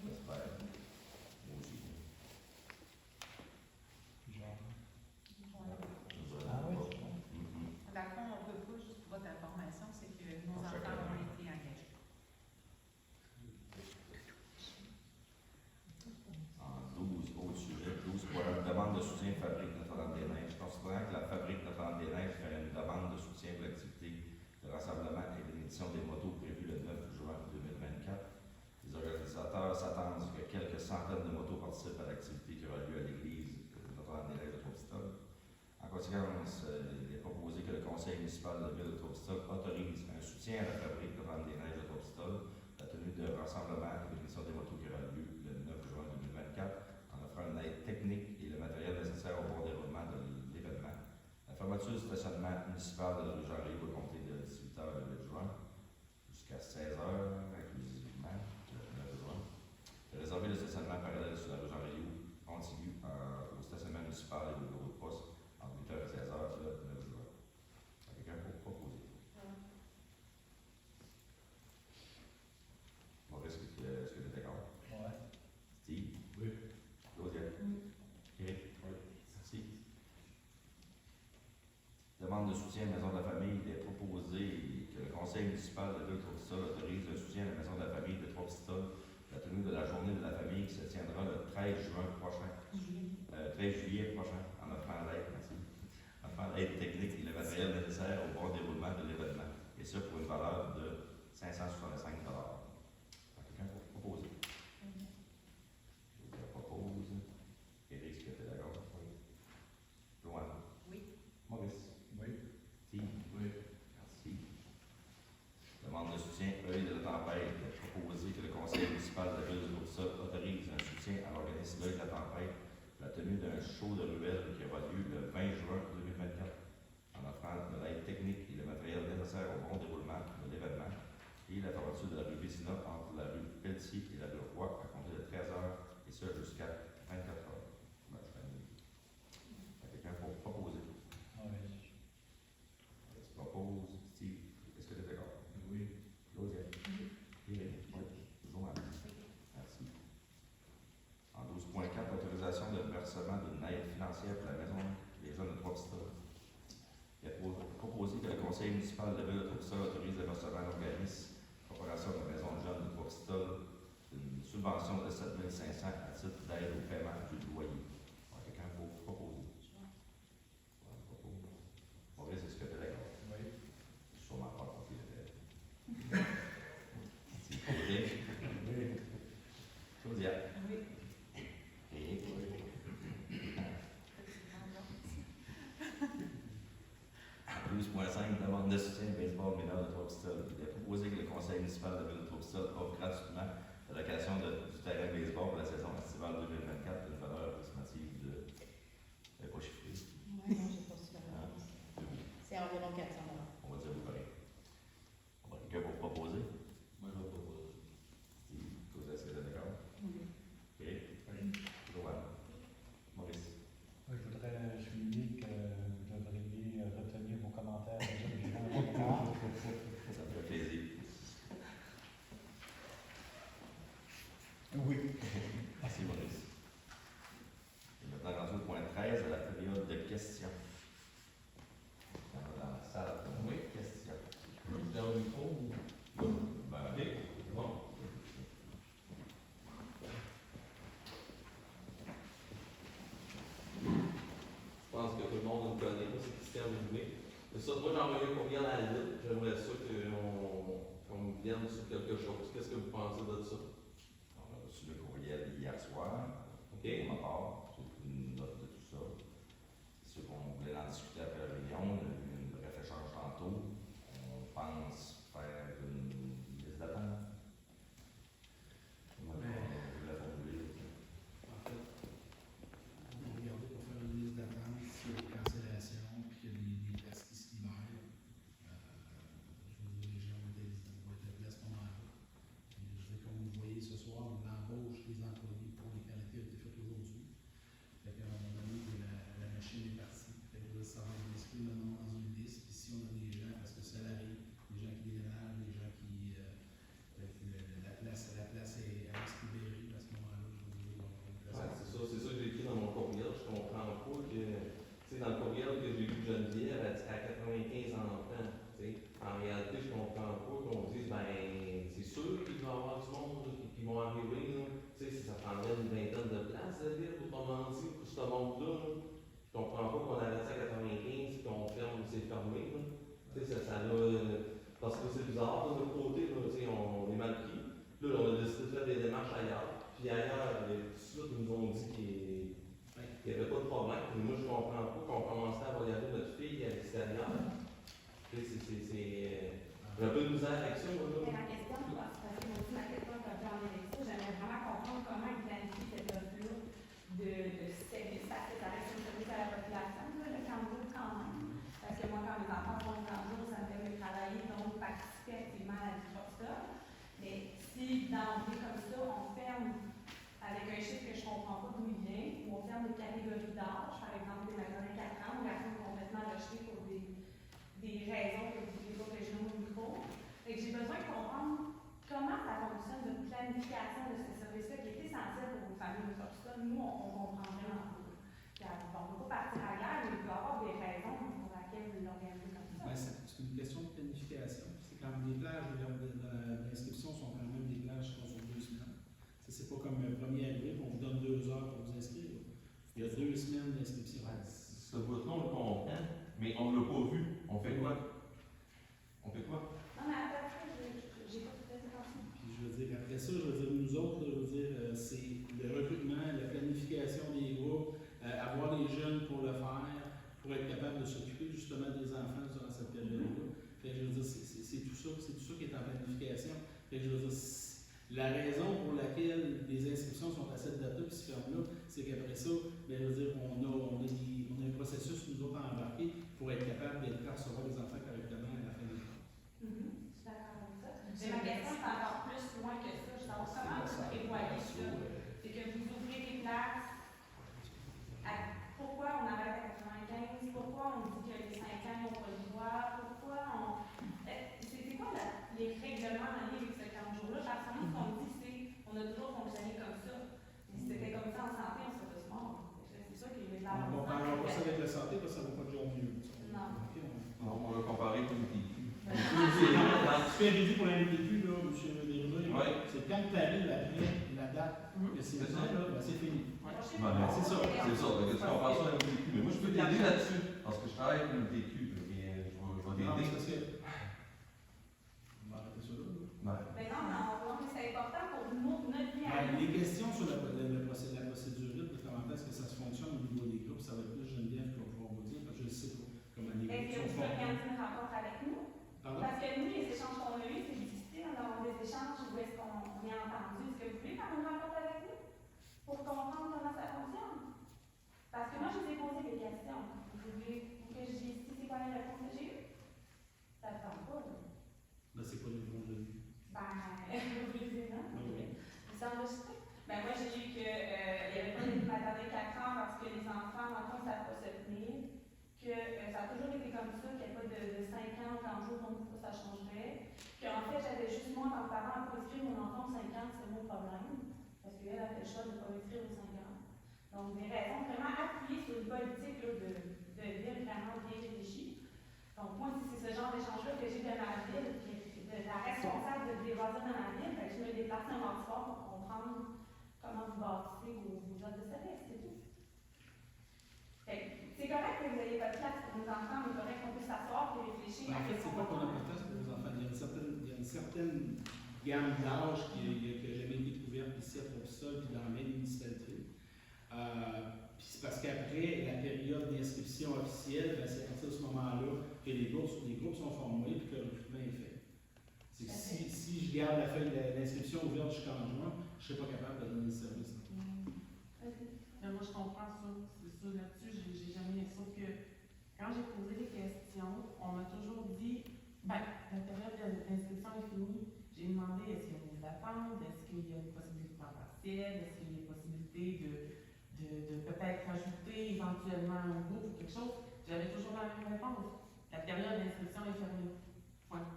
J'espère. Moi aussi. Genre. conseil municipal de la ville de Trois-Pistoles autorise un soutien à la fabrique de vente des neiges de Trois-Pistoles, la tenue de rassemblement et de l'émission des motos qui aura lieu le 9 juin 2024, en offrant une aide technique et le matériel nécessaire au bon déroulement de l'événement. La fermeture du stationnement municipal de la rue Jean-Rio est comptée de 18h le 8 juin jusqu'à 16h inclusivement le 9 juin. De réserver le stationnement parallèle sur la rue Jean-Rio contigu au stationnement municipal et au bureau de poste entre 8h et 16h le 9 juin. Quelqu'un pour proposer? Maurice, est-ce que tu es d'accord? Ouais. Steve? Oui. Claudia? Oui. Eric? Oui. Merci. Demande de soutien à la maison de la famille. Il est proposé que le conseil municipal de la ville de Trois-Pistoles autorise un soutien à la maison de la famille de Trois-Pistoles, la tenue de la journée de la famille qui se tiendra le 13 juin prochain. 13 juillet prochain, en offrant l'aide, merci. En offrant l'aide technique et le matériel nécessaire au bon déroulement de l'événement. Et ça pour une valeur de 565 $. Quelqu'un pour proposer? Je propose. Eric, est-ce que tu es d'accord? Oui. Joanne? Oui. Maurice? Oui. Steve? Oui. Merci. Demande de soutien œil de la tempête. Il est proposé que le conseil municipal de la ville de Trois-Pistoles autorise un soutien à l'organisme œil de la tempête, la tenue d'un show de ruelles qui aura lieu le 20 juin 2024, en offrant de l'aide technique et le matériel nécessaire au bon déroulement de l'événement, et la fermeture de la rue Vézina entre la rue Pelletier et la rue Roy à compter de 13h, et ce jusqu'à 24h. Quelqu'un pour proposer? Oui. Je propose. Steve, est-ce que tu es d'accord? Oui. Claudia? Eric? Oui. Joanne? Merci. En 12.4, autorisation de versement d'une aide financière pour la maison des jeunes de Trois-Pistoles. Il est proposé que le conseil municipal de la ville de Trois-Pistoles autorise le versement à l'organisme Corporation de maison de jeunes de Trois-Pistoles d'une subvention de 7 500 à titre d'aide au paiement du loyer. Quelqu'un pour proposer? Maurice, est-ce que tu es d'accord? Oui. Je suis sûrement pas compris le fait. C'est Claudia? Oui. Claudia? Oui. Eric? Oui. 12.5, demande de soutien au baseball mineur de Trois-Pistoles. Il est proposé que le conseil municipal de la ville de Trois-Pistoles offre gratuitement la location du terrain de baseball pour la saison estivale 2024 d'une valeur approximative de. Je n'ai pas chiffré. Oui, non, j'ai pas su la réponse. C'est environ 400 $. On va dire vous pareil. On va quelqu'un pour proposer. Moi, je vais proposer. Steve, Claudia, est-ce que vous êtes d'accord? Oui. Eric? Joanne? Maurice? Je voudrais souligner que vous devriez retenir vos commentaires déjà déjà. Ça me fait plaisir. Oui. Merci Maurice. Et maintenant rendu au point 13, à la période de questions. Dans la salle, oui, questions. Dans le micro ou? Ben, Ok. Bon. Je pense que tout le monde nous connaît, c'est Christian Dubé. C'est ça, moi j'ai envoyé un courriel à la ville, j'aimerais ça qu'on me vienne sur quelque chose. Qu'est-ce que vous pensez de ça? on a reçu le courriel hier soir. OK? Pour ma part, j'ai pris une note de tout ça. C'est sûr qu'on voulait en discuter après la réunion, on a eu une bref échange tantôt. On pense faire une liste d'attente. Comment vous la formuler? En fait, on va regarder pour faire une liste d'attente s'il y a des cancellations puis qu'il y a des places qui se libèrent. Je veux dire, les gens vont être appelés à ce moment-là. Puis, je veux comme vous voyez ce soir, on embauche les employés pour les qualités qui ont été faites aujourd'hui. Fait qu'à un moment donné, la machine est partie. Fait que là, ça va inscrire le nom dans une liste. Puis si on a des gens, parce que ça arrive, des gens qui déménagent, des gens qui. Fait que la place est à se libérer à ce moment-là. Je veux dire, C'est ça que j'ai écrit dans mon courriel. Je comprends pas que, tu sais, dans le courriel que j'ai lu de Geneviève, elle dit à 95 enfants. Tu sais, en réalité, je comprends pas qu'on dise, ben, c'est sûr qu'il va y avoir du monde qui vont arriver, là. Tu sais, si ça prendrait une vingtaine de places, la ville, autrement dit, pour ce monde-là, là. Je comprends pas qu'on arrête ça à 95 et qu'on ferme, c'est fermé, là. Tu sais, ça parce que c'est bizarre, de notre côté, là, tu sais, on est mal pris. Là, on a décidé de faire des démarches ailleurs. Puis ailleurs, tout de suite, ils nous ont dit qu'il n'y avait pas de problème. Puis moi, je comprends pas qu'on commençait à voyager notre fille à l'extérieur. J'ai un peu de misère avec ça, moi, Mais là. ma question, parce que moi aussi, ma question est un peu en lien avec ça, j'aimerais vraiment comprendre comment ils planifient cette offre-là de service, parce que ça reste un service à la population, là, le Cambourg quand même. Parce que moi, quand mes enfants font le Cambourg, ça me permet de travailler, donc participer activement à la vie comme ça. Mais si d'emblée comme ça, on ferme avec un chiffre que je ne comprends pas d'où il vient, ou on ferme des catégories d'âge, par exemple des magasins de 4 ans, où la sont complètement rejetée pour des raisons que vous dites pas que je nomme au micro. Fait que j'ai besoin de comprendre comment ça fonctionne, votre planification de ce service-là qui est essentiel pour vos familles autochtones. Nous, on comprend vraiment pas. On ne peut pas partir à la guerre, mais il peut y avoir des raisons pour lesquelles vous l'organisez comme ça. Ben, c'est une question de planification. C'est quand les plages d'inscription sont quand même des plages qui sont sur 2 semaines. C'est pas comme le 1er avril, on vous donne 2 heures pour vous inscrire. Il y a 2 semaines d'inscription. Ce bout-là, on le comprend, mais on ne l'a pas vu. On fait quoi? On fait quoi? Non, mais après ça, j'ai pas tout à fait compris. Puis je veux dire, après ça, je veux dire, nous autres, là, je veux dire, c'est le recrutement, la planification des groupes, avoir les jeunes pour le faire, pour être capable de s'occuper justement des enfants durant cette période-là. Fait que je veux dire, c'est tout ça qui est en planification. Fait que je veux dire, la raison pour laquelle les inscriptions sont à cette date-là puis se ferment là, c'est qu'après ça, bien, je veux dire, on a un processus nous autres à embarquer pour être capable d'être prêt à recevoir les enfants correctement à la fin de l'année. Je suis d'accord avec ça. Mais ma question, c'est encore plus loin que ça. Je veux savoir comment vous prévoyez ça. C'est que vous ouvrez des places. Pourquoi on arrête à 95? Pourquoi on dit que les 5 ans n'ont pas le droit? Pourquoi on. C'est quoi les règlements en lien avec ce 40 jours-là? Parce que nous, ce qu'on dit, c'est qu'on a toujours fonctionné comme ça. Mais si c'était comme ça en santé, on serait tous morts. C'est sûr qu'il y a de la. On ne parlera pas ça avec la santé parce que ça ne va pas toujours mieux. Non. Okay, Non, on va comparer pour le PQ. Ce que j'ai dit pour l'INPQ, là, M. Desrosiers, Ouais. c'est quand tu arrives après la date que c'est C'est ça, ça. là, ben, c'est fini. C'est ça. C'est ça. C'est ça. Fait que tu compares ça à un PQ. Mais moi, je peux t'aider là-dessus. Parce que je travaille avec une PQ. Et je vais Non, t'aider. parce que. On va arrêter ça là. Ouais. Mais non, mais c'est important pour nous, notre vie à Ben, nous. les questions sur la procédure libre, comment est-ce que ça se fonctionne au niveau des groupes, ça va être plus Geneviève qui va pouvoir vous dire, parce que je sais pas comment les Est-ce groupes que sont vous formés. organisez une rencontre avec nous? Pardon? Parce que nous, les échanges qu'on a eus, c'est difficile d'avoir des échanges où est-ce qu'on est entendu. Est-ce que vous voulez faire une rencontre avec nous pour comprendre comment ça fonctionne? Parce que moi, je vous ai posé des questions. Vous voulez que je dise c'est quoi les réponses que j'ai eues? Ça ne tente pas, là. Là, c'est quoi les réponses de vie? Ben, vous voulez dire non? Oui. C'est enregistré. Ben, moi, j'ai eu qu'il n'y avait pas de maternité 4 ans parce que les enfants, en fond, ça ne savent pas se tenir. Que ça a toujours été comme ça, qu'il n'y a pas de 5 ans, quand jour, donc ça changerait. Qu'en fait, j'avais juste moi, en tant que parent, pour inscrire mon enfant aux 5 ans, c'est mon problème. Parce qu'elle a fait le choix de ne pas l'inscrire aux 5 ans. Donc, des raisons vraiment appuyées sur une politique là, de ville vraiment bien réfléchie. Donc, moi, si c'est ce genre d'échange-là que j'ai de ma ville, puis de la responsable de débattre dans ma ville, ben, je me déplace un mardi soir pour comprendre comment vous bâtissez vos offres de service, c'est tout. C'est correct que vous n'ayez pas de place pour nos enfants, mais il faudrait qu'on puisse s'asseoir et réfléchir En à fait, ce c'est qu'on pas qu'on va n'a pas de place pour les enfants. Il y a une certaine gamme d'âge qui n'a jamais été couverte ici à Propistol puis dans les municipalités. Puis c'est parce qu'après la période d'inscription officielle, ben, c'est à partir de ce moment-là que les groupes sont formés et que le recrutement est fait. C'est que si je garde la feuille d'inscription ouverte jusqu'en juin, je ne serai pas capable de donner le service. Moi, je comprends ça. C'est ça, là-dessus, j'ai jamais. Sauf que quand j'ai posé des questions, on m'a toujours dit, ben, la période d'inscription est finie. J'ai demandé est-ce qu'il y a une attente, est-ce qu'il y a une possibilité de temps partiel, est-ce qu'il y a une possibilité de peut-être rajouter éventuellement un groupe ou quelque chose. J'avais toujours la même réponse. La période d'inscription est fermée. Point.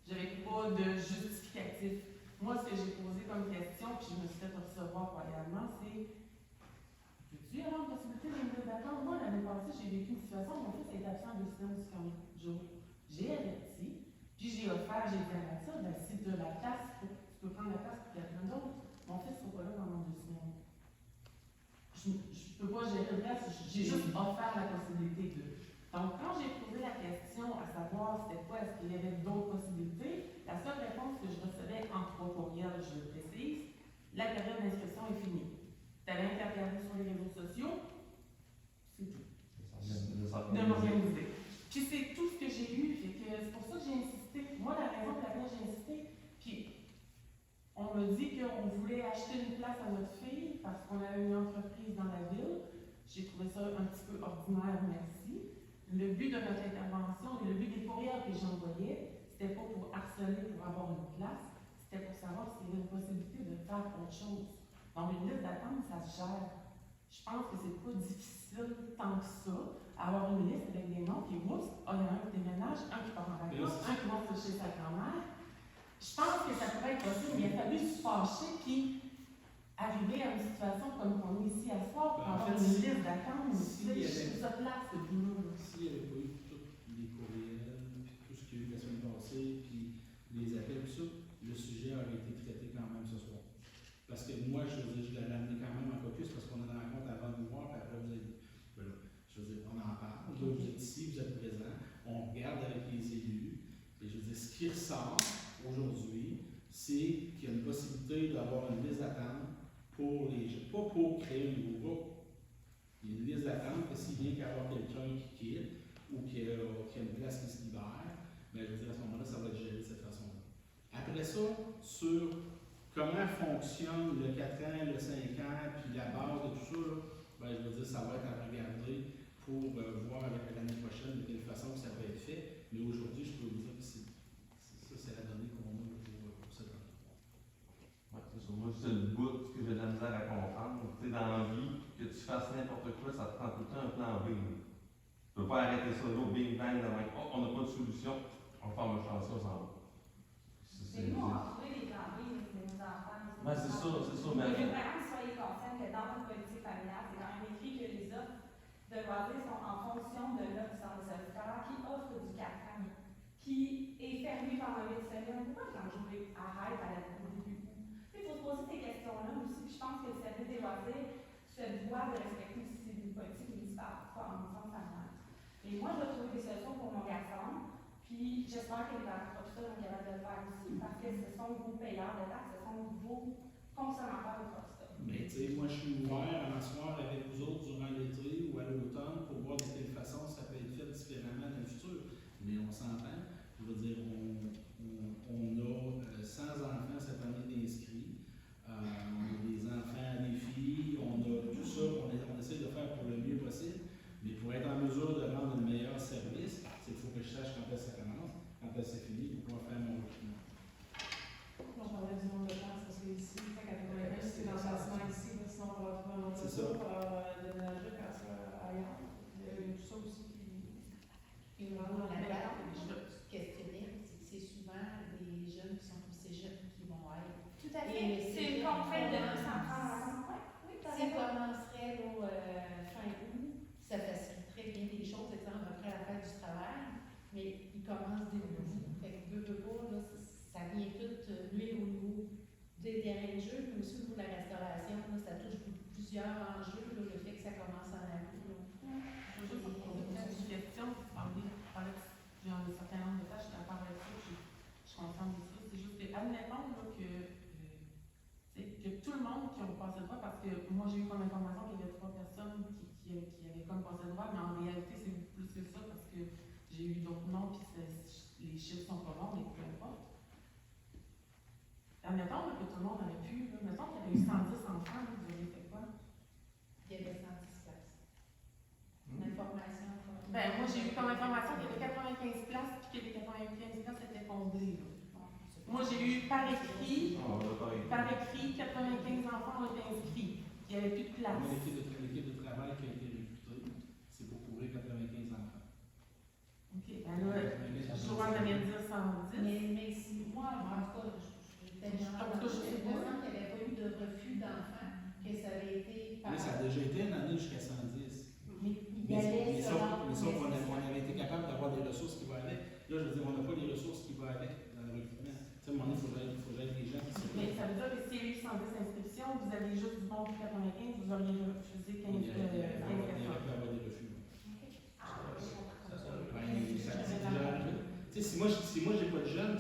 J'avais pas de justificatif. Moi, ce que j'ai posé comme question, puis je me suis fait recevoir royalement, c'est peux-tu y avoir une possibilité d'une limite d'attente? Moi, l'année passée, j'ai vécu une situation où mon fils était absent 2 semaines jusqu'en jour. J'ai averti, puis j'ai offert, j'ai dit à Mathilde, ben, si tu as la place, tu peux prendre la place pour quelqu'un d'autre. Mon fils ne sera pas là pendant 2 semaines. Je ne peux pas gérer le reste, j'ai juste offert la possibilité de. Donc, quand j'ai posé la question à savoir c'était quoi, est-ce qu'il y avait d'autres possibilités, la seule réponse que je recevais en 3 courriels, je le précise, la période d'inscription est finie. Tu avais interpellé sur les réseaux sociaux, c'est tout. De m'organiser. Puis c'est tout ce que j'ai eu, c'est pour ça que j'ai insisté. Moi, la acheté une place à notre fille parce qu'on avait une entreprise dans la ville. J'ai trouvé ça un petit peu ordinaire, merci. Le but de notre intervention et le but des courriels que j'envoyais, c'était pas pour harceler pour avoir une place, c'était pour savoir s'il y avait une possibilité de faire autre chose. Donc, une liste d'attente, ça se gère. Je pense que c'est pas difficile tant que ça, avoir une liste avec des noms, puis oups, il y en a un qui déménage, un qui part en vacances, un qui va chez sa grand-mère. Je pense que ça pourrait être possible, mais il a fallu se fâcher, puis arriver à une situation comme on est ici à soir, pour Ben, en avoir fait, une liste d'attente. si il y Je avait- trouve ça plate, ce boulot-là. S'il n'y avait pas eu tous les courriels, puis tout ce qu'il y a eu la semaine passée, puis les appels, tout ça, le sujet aurait été traité quand même ce soir. Parce que moi, je veux dire, je l'avais amené quand même en caucus parce qu'on a une rencontre avant de nous voir, puis après vous êtes. Voilà. Je veux dire, on en parle. Là, vous êtes ici, vous êtes présents, on regarde avec les élus. Et je veux dire, ce qui ressort aujourd'hui, c'est qu'il y a une possibilité d'avoir une liste d'attente pour les gens. Pas pour créer un nouveau groupe. Il y a une liste d'attente que s'il vient qu'à avoir quelqu'un qui quitte ou qui a une place qui se libère, bien, je veux dire, à ce moment-là, ça va être géré de cette façon-là. Après ça, sur comment fonctionne le 4 ans, le 5 ans, puis la base de tout ça, là, ben, je veux dire, ça va être à regarder pour voir avec l'année prochaine de quelle façon ça va être fait. Mais aujourd'hui, je peux vous dire que ça, c'est la donnée qu'on a pour cette année. Ouais, c'est sûr. Moi, c'est le bout que j'ai de la misère à comprendre. Tu sais, dans la vie, que tu fasses n'importe quoi, ça te prend tout le temps un plan B. Tu ne peux pas arrêter ça là, au Big Bang, on n'a pas de solution, on va faire un chantier, on s'en va. Mais nous, on va trouver des plans B, mais c'est nos enfants. Ouais, c'est ça, Je veux vraiment que vous soyez conscients que dans votre politique familiale, c'est quand même écrit que les offres de loisirs sont en fonction de l'offre du centre de service scolaire qui offre du 4 ans, qui est fermé pendant 8 semaines. Pourquoi quand je arrête à la début? Il faut se poser ces questions-là aussi, puis je pense que le service des loisirs se doit de respecter aussi une politique municipale, pas en centre familial. Et moi, je vais trouver des solutions pour mon garçon, puis j'espère que les parents professeurs vont être capables de le faire aussi, parce que ce sont vos payeurs de taxes, ce sont vos consommateurs de professeurs. Mais tu sais, moi je suis ouvert à m'asseoir avec vous autres durant l'été ou à l'automne pour voir de quelle façon ça peut être fait différemment dans le futur. Mais on s'entend, je veux dire, on a 100 enfants cette année d'inscrits, on a des enfants, des filles, on a tout ça, on essaie de faire pour le mieux possible. Mais pour être en mesure de rendre un meilleur service, c'est qu'il faut que je sache quand est-ce que ça commence, quand est-ce que c'est fini pour pouvoir faire mon recrutement. On parlait du nombre de places, parce que ici, fait qu'à 81, c'est l'emplacement ici, là, sinon on va trouver un autre C'est ça. pour déménager, faire ça ailleurs. Il y a tout ça aussi qui nous rend La la date, tête. je questionnais, c'est que c'est souvent des jeunes qui sont au cégep qui vont être. Tout à Et fait. C'est une contrainte de nos enfants. Oui, t'as Si on raison. commencerait fin août, ça faciliterait bien des choses, exemple après la fête du travail, mais ils commencent début août. Fait que veut pas, là, ça vient tout nuire au niveau des terrains de jeu, mais aussi au niveau de la restauration, là, ça touche plusieurs enjeux, là, le fait que ça commence en août. Je veux juste poser une question, j'ai un certain nombre de tâches, je suis d'accord avec ça, je suis contente de ça. C'est juste que, admettons là, que tout le monde qui a passé le droit, parce que moi j'ai eu comme information qu'il y avait 3 personnes qui avaient comme passé le droit, mais en réalité c'est beaucoup plus que ça, parce que j'ai eu d'autres noms, puis les chiffres sont pas bons, mais peu importe. Admettons là, que tout le monde aurait pu, là, mettons qu'il y avait eu 110 enfants, vous auriez fait quoi? Il y avait 110 places. L'information. Ben, moi, j'ai eu comme information qu'il y avait 95 places, puis que les 95 places étaient comblées. Là. Moi, j'ai eu par écrit 95 enfants ont été inscrits. Il n'y avait plus de place. L'équipe de travail qui a été recrutée, c'est pour couvrir 95 enfants. OK. Ben là, Joanne avait dit 110. Mais si moi, en tout cas, j'étais l'impression qu'il n'y avait pas eu de refus d'enfants, que ça avait été par. Oui, ça a déjà été une année jusqu'à 110. Mais il y avait sauf qu'on avait été capable d'avoir des ressources qui vont avec. Là, je veux dire, on n'a pas les ressources qui vont avec dans le recrutement. Tu sais, à un moment donné, il faudrait des gens qui se. Mais ça veut dire que s'il y a eu 110 inscriptions, vous aviez juste du bon pour 95, vous auriez refusé 15 Il y aurait pu personnes. avoir des refus. Tu sais, si moi j'ai pas de jeunes,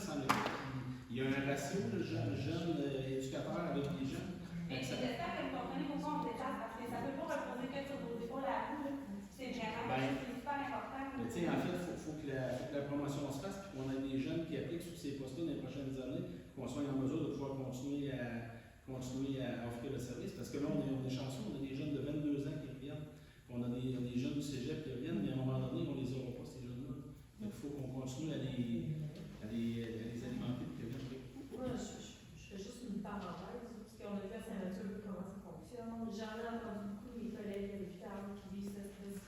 il y a un ratio de jeunes éducateurs avec les jeunes. Mais j'espère que vous comprenez pourquoi on détache, parce que ça ne peut pas reposer que sur vos épaules à vous. C'est vraiment c'est super important. Mais tu sais, en fait, il faut que la promotion se fasse, puis qu'on ait des jeunes qui appliquent sur ces postes-là dans les prochaines années, qu'on soit en mesure de pouvoir continuer à continuer à offrir le service. Parce que là, on est chanceux, on a des jeunes de 22 ans qui reviennent. On a des jeunes du cégep qui reviennent, mais à un moment donné, on ne les aura pas, ces jeunes-là. Donc, il faut qu'on continue à les alimenter pour qu'ils reviennent. Moi, je fais juste une parenthèse, parce qu'on a vu à Saint-Mathieu comment ça fonctionne. J'en ai entendu beaucoup mes collègues à l'hôpital qui vivent cette espèce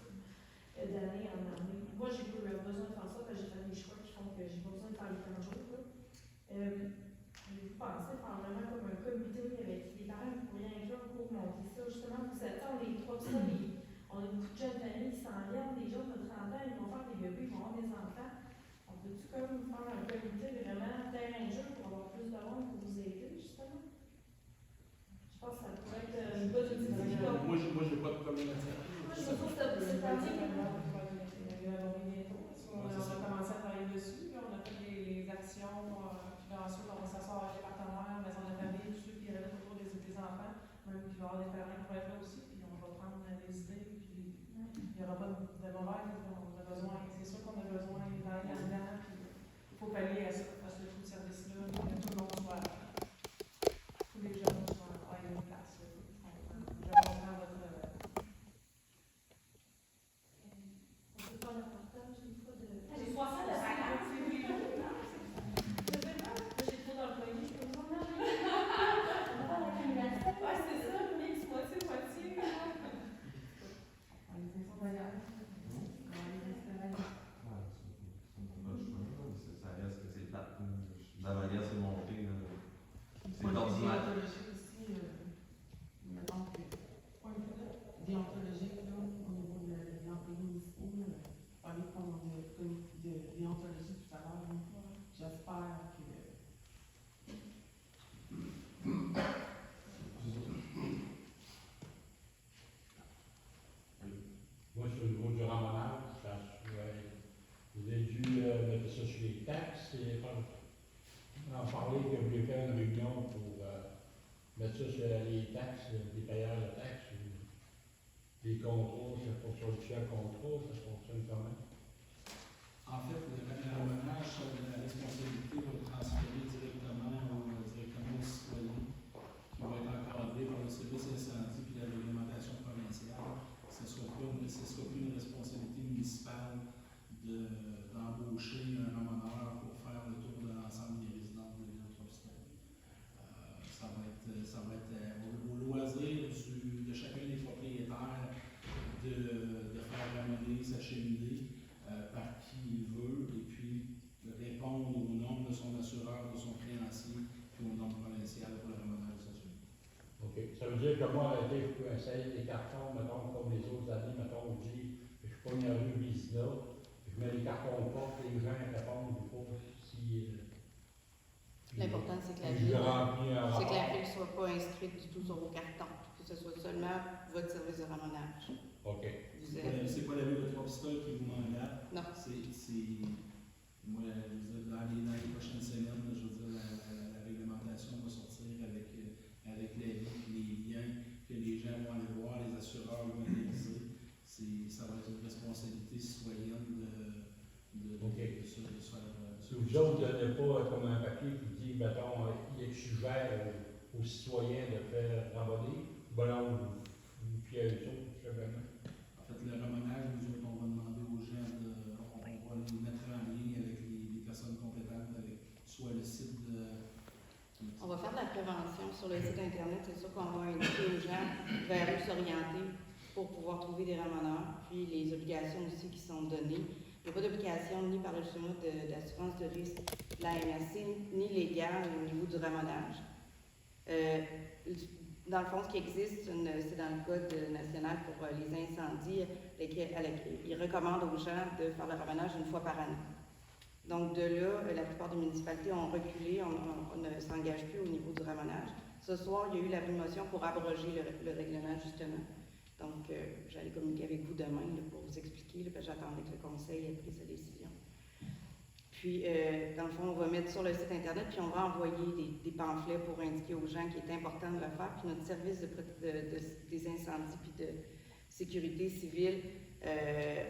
d'année en année. Moi, j'ai pas eu besoin de faire ça, parce que j'ai fait des choix qui font que j'ai pas besoin de faire les 30 jours. J'ai pensé faire vraiment comme un comité avec les parents qui pourraient inclure pour monter ça. Justement, vous savez, on est trois, ça, on a beaucoup de jeunes familles qui s'en viennent, des jeunes de 30 ans, ils vont faire des bébés, ils vont avoir des enfants. On peut-tu comme faire un comité vraiment terrain de jeu pour avoir plus de monde pour vous aider, justement? Je pense que ça pourrait être une bonne initiative. Moi, je n'ai pas de problématique. Moi, je trouve que c'est pratique. On a commencé à travailler dessus, puis on a fait les actions, puis ensuite on va s'asseoir avec les partenaires, maison de famille, tous ceux qui restent autour des enfants, même qu'il va y avoir des parents qui vont être là aussi, puis on va prendre des idées, puis il n'y aura pas de mauvais, on a besoin, c'est sûr qu'on a besoin d'aller là-dedans, puis il faut pallier à ça, parce que tout le service-là, que tout le monde soit, tous les jeunes soient à une place. Je comprends votre... J'ai 60 de vacances. Je sais pas, j'ai trop dans le poignet, je peux pas manger. Ouais, c'est ça, mix moitié. Ça reste que c'est plate. La manière c'est monté. C'est ordinaire. Déontologique, là, au niveau de l'employé municipal, parler comme le comité de déontologie tout à l'heure, j'espère que. Moi, c'est au niveau du ramonage, parce que vous avez dû mettre ça sur les taxes et en parler que vous voulez faire une réunion pour mettre ça sur les taxes, les payeurs de taxes, les contrôles, ça fonctionne sur un contrôle, ça fonctionne quand même. En fait, le ramonage, la responsabilité va être transférée directement au citoyen qui va être encadré par le service incendie et la réglementation provinciale. Ce ne sera plus une responsabilité municipale d'embaucher un ramoneur pour faire le tour de l'ensemble des résidences de l'Île-de-France. Ça va être au loisir de chacun des propriétaires de faire ramoner sa cheminée par qui il veut et puis répondre au nombre de son assureur, de son créancier, puis au nombre provincial pour le ramonage de sa cheminée. OK. Ça veut dire que moi, je peux essayer des cartons, mettons, comme les autres années, mettons, je dis, je suis pas une rue Vizina, je mets les cartons forts, les gens répondent pas si. L'important, c'est que la ville ne soit pas inscrite du tout sur vos cartons, que ce soit seulement votre service de ramonage. OK. C'est pas la ville de Trois-Pistoles qui vous m'engage. Non. Moi, je veux dire, dans les prochaines semaines, je veux dire, la réglementation va sortir avec les liens que les gens vont aller voir, les assureurs vont analyser. Ça va être une responsabilité citoyenne de se faire. Vous autres, vous n'avez pas comme un papier qui dit, mettons, il suggère aux citoyens de faire ramonner, ben non, puis eux autres, je sais bien. En fait, le ramonage, nous autres, on va demander aux gens on va les mettre en lien avec les personnes compétentes, avec soit le site de. On va faire de la prévention sur le site Internet. C'est sûr qu'on va indiquer aux gens vers où s'orienter pour pouvoir trouver des ramoneurs, puis les obligations aussi qui sont données. Il n'y a pas d'obligation ni par le schéma d'assurance de risque de la MRC, ni légale au niveau du ramonage. Dans le fond, ce qui existe, c'est dans le Code national pour les incendies, il recommande aux gens de faire le ramonage une fois par année. Donc de là, la plupart des municipalités ont reculé, on ne s'engage plus au niveau du ramonage. Ce soir, il y a eu la motion pour abroger le règlement, justement. Donc, j'allais communiquer avec vous demain là, pour vous expliquer, là, parce que j'attendais que le conseil ait pris sa décision. Puis, dans le fond, on va mettre sur le site Internet, puis on va envoyer des pamphlets pour indiquer aux gens qu'il est important de le faire. Puis notre service des incendies puis de sécurité civile,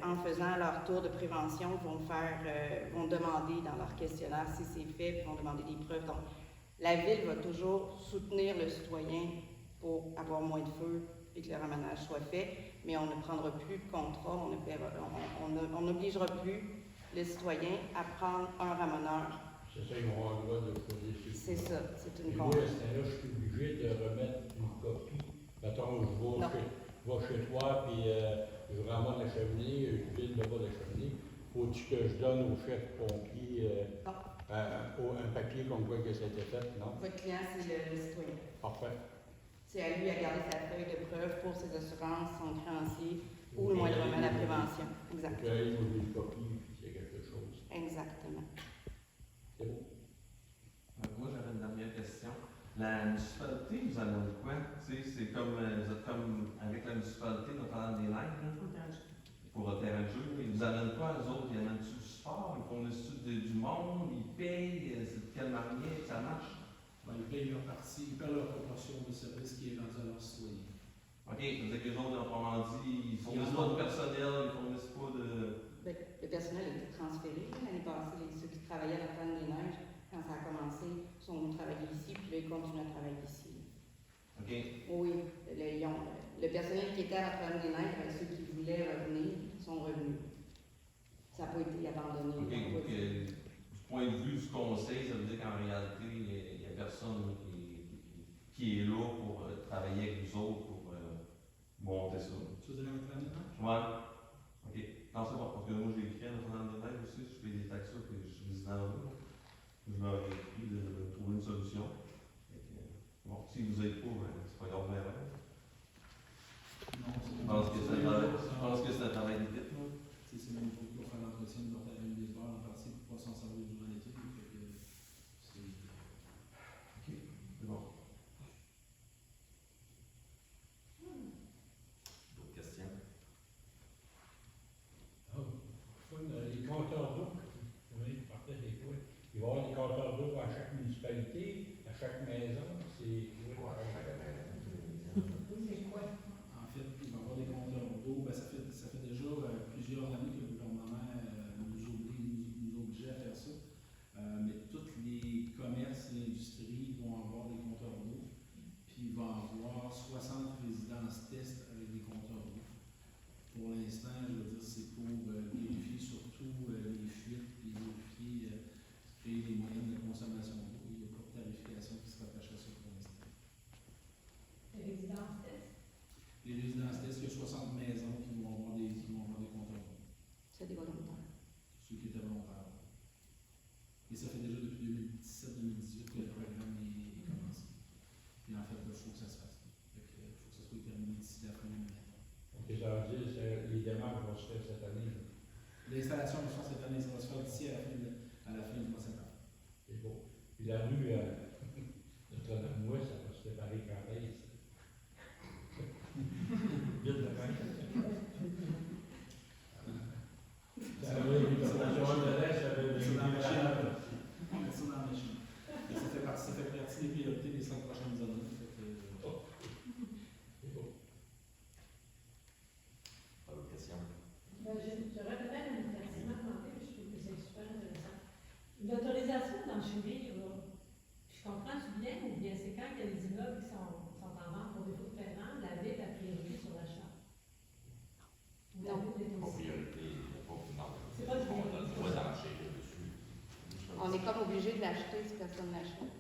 en faisant leur tour de prévention, vont demander dans leur questionnaire si c'est fait, puis vont demander des preuves. Donc, La ville va toujours soutenir le citoyen pour avoir moins de feu et que le ramenage soit fait, mais on ne prendra plus de contrat, on n'obligera plus le citoyen à prendre un ramoneur. C'est ça, ils vont avoir le droit de choisir ceux qui C'est veulent. ça, c'est Et une moi, à contrainte. ce temps-là, je suis obligé de remettre une copie. Mettons, je Non. vais chez toi, puis je ramasse la cheminée, je vide le bas de la cheminée. Faut-tu que je donne au chef pompier un papier comme quoi que ça a été fait? Non? Votre client, c'est le citoyen. Parfait. C'est à lui à garder sa feuille de preuve pour ses assurances, son créancier ou le moindrement la prévention. Exactement. J'ai une copie, puis c'est quelque chose. Exactement. C'est bon. Moi, j'avais une dernière question. La municipalité, vous en avez quoi? Tu sais, c'est comme, vous êtes comme avec la municipalité Notre-Dame-des-Neiges, là, pour le terrain de jeu. Ils vous amènent quoi, eux autres? Ils amènent-tu du sport? Ils fournissent-tu du monde? Ils payent? C'est de quelle manière que ça marche? Ben, ils payent leur partie, ils perdent leur proportion de service qui est rendu à leurs citoyens. OK, ça veut dire que les autres, autrement dit, ils fournissent pas de personnel, ils fournissent pas de... Le personnel a été transféré l'année passée. Ceux qui travaillaient à la Femme des Neiges, quand ça a commencé, sont venus travailler ici, puis là, ils continuent à travailler ici. OK. Oui, le personnel qui était à la Femme des Neiges, avec ceux qui voulaient revenir, sont revenus. Ça n'a pas été abandonné. OK, donc, du point de vue du conseil, ça veut dire qu'en réalité, il n'y a personne qui est là pour travailler avec vous autres pour monter ça. Tu veux dire un plan de match? Ouais. OK. Non, c'est bon, parce que moi, j'ai écrit à Notre-Dame-des-Neiges aussi, je fais des taxes, puis je suis résident là. Je leur ai écrit de trouver une solution. Bon, si vous êtes pas, c'est pas grave, mais Non, je pense que c'est un travail d'équipe, là. C'est même pour faire l'entretien de leur terrain de baseball en partie pour pouvoir s'en servir durant l'été. C'est C'est bon. D'autres questions? Les compteurs d'eau, oui, parfait, c'est quoi? Il va y avoir des compteurs d'eau à chaque municipalité, à chaque maison, c'est quoi? À chaque maison. C'est quoi? En fait, il va y avoir des compteurs d'eau. Ben, ça fait déjà plusieurs années que le gouvernement nous obligeait à faire ça. Mais tous les commerces et industries vont avoir des compteurs d'eau. Puis il va y avoir 60 résidences test avec des compteurs d'eau. Pour l'instant, je veux dire, c'est pour vérifier surtout les fuites et vérifier créer les moyens de consommation d'eau. Il n'y a pas de tarification qui se rattache à ça pour l'instant. Les résidences test? Les résidences test, il y a 60 maisons qui vont avoir des compteurs d'eau. C'est des volontaires. Ceux qui étaient volontaires. Et ça fait déjà depuis 2017-2018 que le programme est commencé. Et en fait, il faut que ça se fasse. Il faut que ça soit terminé d'ici la fin de l'année. Donc, ça veut dire que les démarches vont se faire cette année. Là. L'installation de cette année, ça va se faire d'ici à la fin du mois de septembre. C'est beau. Puis la rue Notre-Dame-Ouest, ça va se séparer pareil. Vite de même. Ça avait une situation de l'Est, ça avait C'est dans la machine. une C'est dans la machine. Et ça fait partie des priorités des 5 prochaines années. C'est beau. Pas d'autres questions? J'aurais peut-être un éclaircissement à demander, mais je trouve que c'est super intéressant. L'autorisation d'enchourir, je comprends-tu bien ou bien c'est quand il y a des immeubles qui sont en vente pour défaut de paiement, la ville a priorité sur l'achat? Ou la ville est Pas aussi? priorité, non. C'est pas du On a le priorité. droit d'enchaîner dessus. On est comme obligé de l'acheter si personne ne l'achète.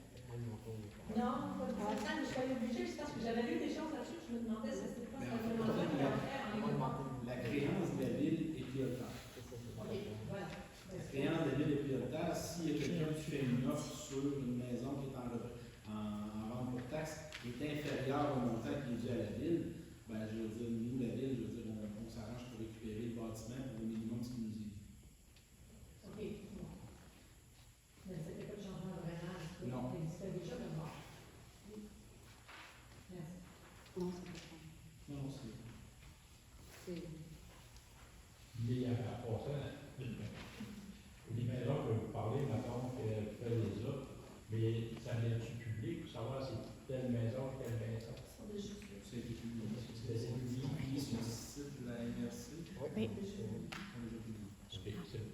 Non, pas du tout. Je suis pas obligée, c'est parce que j'avais lu des choses là-dessus, je me demandais si c'était pas Mais ça en fait, vraiment en faire en écoutant. la créance de la ville est prioritaire. Ok, voilà. La créance de la ville est prioritaire. S'il y a quelqu'un qui fait une offre sur une maison qui est en vente pour taxe est inférieure au montant qui est dû à la ville, ben, je veux dire, nous, la ville, je veux dire, on s'arrange pour récupérer le bâtiment pour le minimum ce qui nous est dû. Ok, bon. Mais ça fait pas de changement vraiment. Non. C'était déjà comme ça. Merci. Non, c'est pas ça. Non, c'est. Mais à part ça, les maisons que vous parlez, maintenant, qu'elle fait les autres, mais ça vient-tu public pour savoir si telle maison, telle maison? C'est publié. C'est publié. Publié sur le site de la MRC. Oui. On l'a déjà publié. Ok, c'est